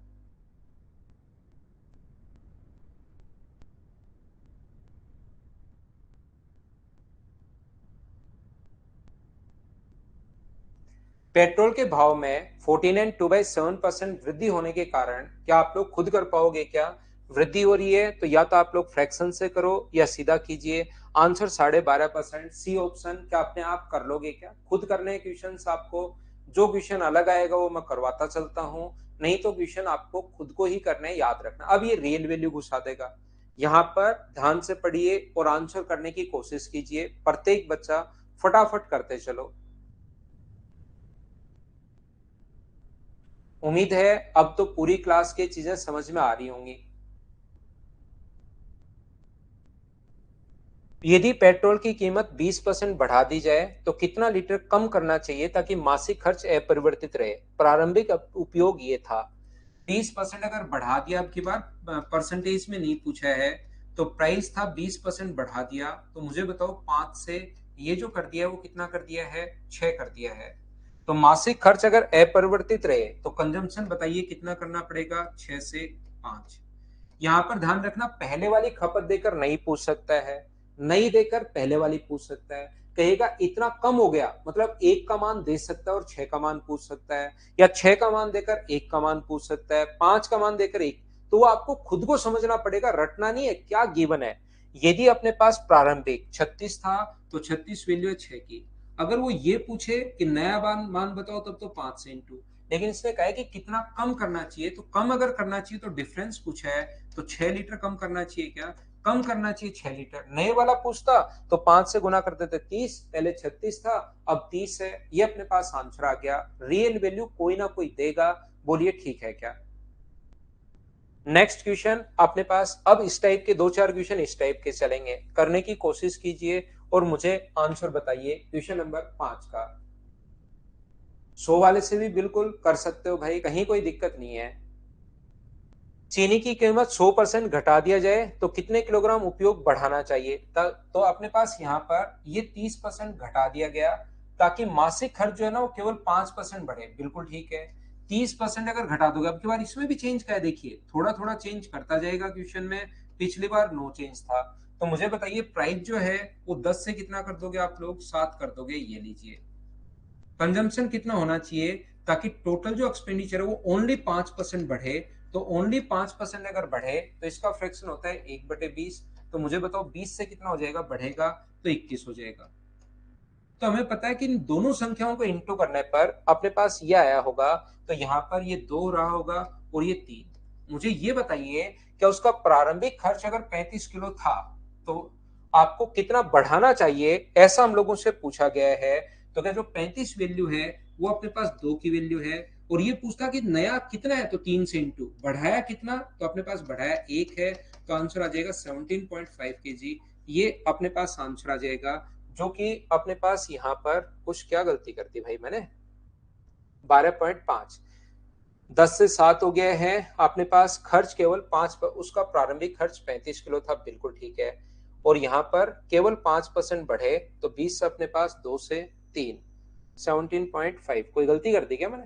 [SPEAKER 1] पेट्रोल के भाव में 14 and 2/7% वृद्धि होने के कारण क्या आप लोग खुद कर पाओगे क्या। वृद्धि हो रही है तो या तो आप लोग फ्रैक्शन से करो या सीधा कीजिए। आंसर 12.5%, सी ऑप्शन, क्या अपने आप कर लोगे क्या। खुद करने क्वेश्चन आपको, जो क्वेश्चन अलग आएगा वो मैं करवाता चलता हूँ। नहीं तो क्वेश्चन आपको खुद को ही करना है, याद रखना। अब ये रियल वैल्यू घुसा देगा। यहाँ पर ध्यान से पढ़िए और आंसर करने की कोशिश कीजिए, प्रत्येक बच्चा फटाफट करते चलो। उम्मीद है अब तो पूरी क्लास की चीजें समझ में आ रही होंगी। यदि पेट्रोल की कीमत 20% बढ़ा दी जाए तो कितना लीटर कम करना चाहिए ताकि मासिक खर्च अपरिवर्तित रहे? प्रारंभिक उपयोग ये था। 20% अगर बढ़ा दिया, अब की बार परसेंटेज में नहीं पूछा है, तो प्राइस था 20% बढ़ा दिया, तो मुझे बताओ 5 से ये जो कर दिया है वो कितना कर दिया है? 6 कर दिया है। तो मासिक खर्च अगर अपरिवर्तित रहे तो कंजम्पशन बताइए कितना करना पड़ेगा? 6 से 5। यहाँ पर ध्यान रखना, पहले वाली खपत देकर नहीं पूछ सकता है, नहीं देकर पहले वाली पूछ सकता है। कहेगा इतना कम हो गया, मतलब 1 का मान दे सकता है और 6 का मान पूछ सकता है, या 6 का मान देकर 1 का मान पूछ सकता है, 5 का मान देकर 1। तो वो आपको खुद को समझना पड़ेगा, रटना नहीं है क्या गिवन है। यदि अपने पास प्रारंभिक 36 था तो 36 वैल्यू है 6 की। अगर वो ये पूछे कि नया मान बताओ, तब तो 5 से इंटू। लेकिन इसने कहा है कि कितना कम करना चाहिए, तो कम अगर करना चाहिए तो डिफरेंस पूछा है, तो 6 लीटर कम करना चाहिए। क्या कम करना चाहिए? 6 लीटर। नए वाला पूछता तो 5 से गुना करते थे 30, पहले 36 था अब 30 है। ये अपने पास आंसर आ गया। रियल वैल्यू कोई ना कोई देगा, बोलिए ठीक है क्या? नेक्स्ट क्वेश्चन अपने पास, अब इस टाइप के 2-4 क्वेश्चन इस टाइप के चलेंगे, करने की कोशिश कीजिए और मुझे आंसर बताइए क्वेश्चन नंबर 5 का। 100 वाले से भी बिल्कुल कर सकते हो भाई, कहीं कोई दिक्कत नहीं है। चीनी की कीमत 100% घटा दिया जाए तो कितने किलोग्राम उपयोग बढ़ाना चाहिए? तो अपने पास यहाँ पर ये 30% घटा दिया गया ताकि मासिक खर्च जो है ना वो केवल 5% बढ़े। बिल्कुल ठीक है। 30% अगर घटा दोगे, अब की बार इसमें भी चेंज क्या है, देखिए थोड़ा थोड़ा चेंज करता जाएगा क्वेश्चन में। पिछली बार नो चेंज था। तो मुझे बताइए प्राइस जो है वो 10 से कितना कर दोगे आप लोग? 7 कर दोगे। ये लीजिए। कंजम्पशन कितना होना चाहिए ताकि टोटल जो एक्सपेंडिचर है वो ओनली 5% बढ़े? तो ओनली 5% अगर बढ़े तो इसका फ्रैक्शन होता है 1/20। तो मुझे बताओ 20 से कितना हो जाएगा बढ़ेगा? तो 21 हो जाएगा। तो हमें पता है कि इन दोनों संख्याओं को इंटू करने पर अपने पास ये आया होगा। तो यहाँ पर ये 2 रहा होगा और ये 3। मुझे ये बताइए क्या उसका प्रारंभिक खर्च अगर 35 किलो था तो आपको कितना बढ़ाना चाहिए, ऐसा हम लोगों से पूछा गया है। तो क्या जो 35 वैल्यू है वो अपने पास 2 की वैल्यू है, और ये पूछता कि नया कितना है, तो 3 से इंटू। बढ़ाया कितना, तो अपने पास बढ़ाया 1 है। तो आंसर आ जाएगा 17.5 kg। ये अपने पास आंसर आ जाएगा, जो कि अपने पास यहाँ पर कुछ क्या गलती कर दी भाई मैंने, 12.5। 10 से 7 हो गए हैं। अपने पास खर्च केवल 5 पर, उसका प्रारंभिक खर्च 35 किलो था। बिल्कुल ठीक है। और यहाँ पर केवल 5% बढ़े तो 20 से अपने पास 2 से 3, 17.5। कोई गलती कर दी क्या मैंने?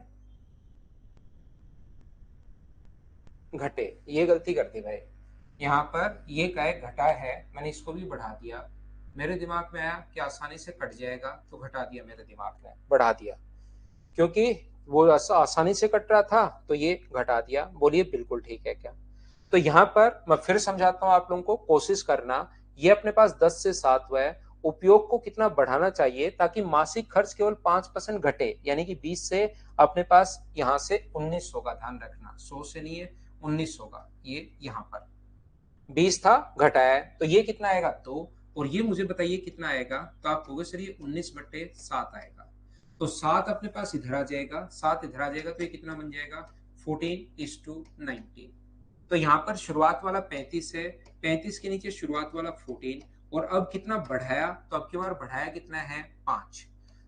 [SPEAKER 1] घटे, ये गलती कर दी भाई। यहाँ पर ये काय घटा है, मैंने इसको भी बढ़ा दिया। मेरे दिमाग में आया कि आसानी से कट जाएगा तो घटा दिया, मेरे दिमाग में बढ़ा दिया, क्योंकि वो आसानी से कट रहा था तो ये घटा दिया। बोलिए बिल्कुल ठीक है क्या? तो यहाँ पर मैं फिर समझाता हूँ आप लोगों को, कोशिश करना। ये अपने पास 10 से 7 हुआ है। उपयोग को कितना बढ़ाना चाहिए ताकि मासिक खर्च केवल 5% घटे, यानी कि 20 से अपने पास यहाँ से 19 होगा। ध्यान रखना 100 से नहीं है, 19 होगा। ये यहाँ पर 20 था, घटाया है, तो ये कितना आएगा? 2। और ये मुझे बताइए कितना आएगा? तो आप कहोगे सर ये 19/7 आएगा। तो 7 अपने पास इधर आ जाएगा, 7 इधर आ जाएगा, तो ये कितना बन जाएगा? 14:19। तो यहाँ पर शुरुआत वाला 35 है, 35 के नीचे शुरुआत वाला 14। और अब कितना बढ़ाया? तो अब की बार बढ़ाया कितना है? 5।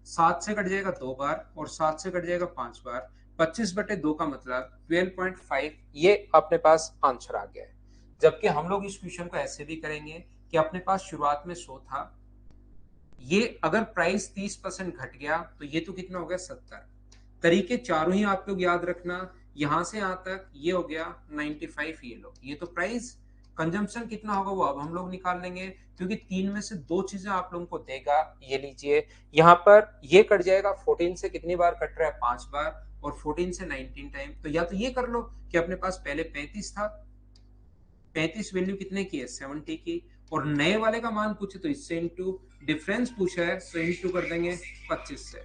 [SPEAKER 1] 7 से कट जाएगा 2 बार और 7 से कट जाएगा 5 बार। 25/2 का मतलब 12.5। ये अपने पास आंसर आ गया है। जबकि हम लोग इस क्वेश्चन को ऐसे भी करेंगे कि अपने पास शुरुआत में 100 था, ये अगर प्राइस 30% घट गया तो ये तो कितना हो गया? 70। तरीके चारों ही आप लोग याद रखना। यहां से यहां तक ये हो गया 95। ये लो, ये तो प्राइस। कंजम्पशन कितना होगा वो अब हम लोग निकाल लेंगे, क्योंकि 3 में से 2 चीजें आप लोगों को देगा। ये लीजिए, यहाँ पर ये कट जाएगा। 14 से कितनी बार कट रहा है? 5 बार। और 14 से 19 टाइम। तो या तो ये कर लो कि अपने पास पहले 35 था, 35 वैल्यू कितने की है? 70 की। और नए वाले का मान पूछे तो इससे इंटू, डिफरेंस पूछा है तो इंटू कर देंगे 25 से।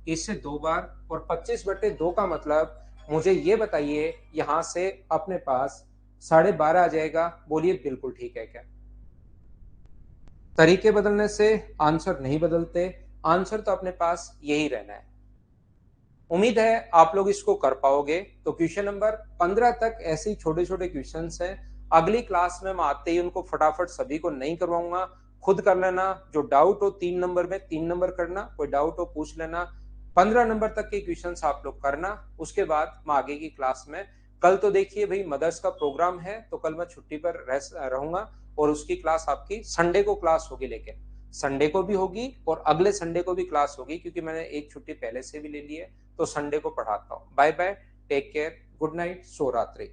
[SPEAKER 1] इससे 2 बार। और 25/2 का मतलब मुझे ये बताइए यहां से अपने पास 12:30 आ जाएगा, बोलिए बिल्कुल ठीक है क्या? तरीके बदलने से आंसर नहीं बदलते, आंसर तो अपने पास यही रहना है। उम्मीद है आप लोग इसको कर पाओगे। तो क्वेश्चन नंबर 15 तक ऐसे ही छोटे छोटे क्वेश्चन हैं। अगली क्लास में मैं आते ही उनको फटाफट सभी को नहीं करवाऊंगा, खुद कर लेना। जो डाउट हो 3 नंबर में 3 नंबर करना, कोई डाउट हो पूछ लेना। 15 नंबर तक के क्वेश्चन आप लोग करना, उसके बाद मैं आगे की क्लास में। कल तो देखिए भाई मदर्स का प्रोग्राम है, तो कल मैं छुट्टी पर रहूंगा और उसकी क्लास आपकी संडे को क्लास होगी, लेकिन संडे को भी होगी और अगले संडे को भी क्लास होगी, क्योंकि मैंने एक छुट्टी पहले से भी ले ली है। तो संडे को पढ़ाता हूँ। Bye bye, take care, good night, सो रात्रि।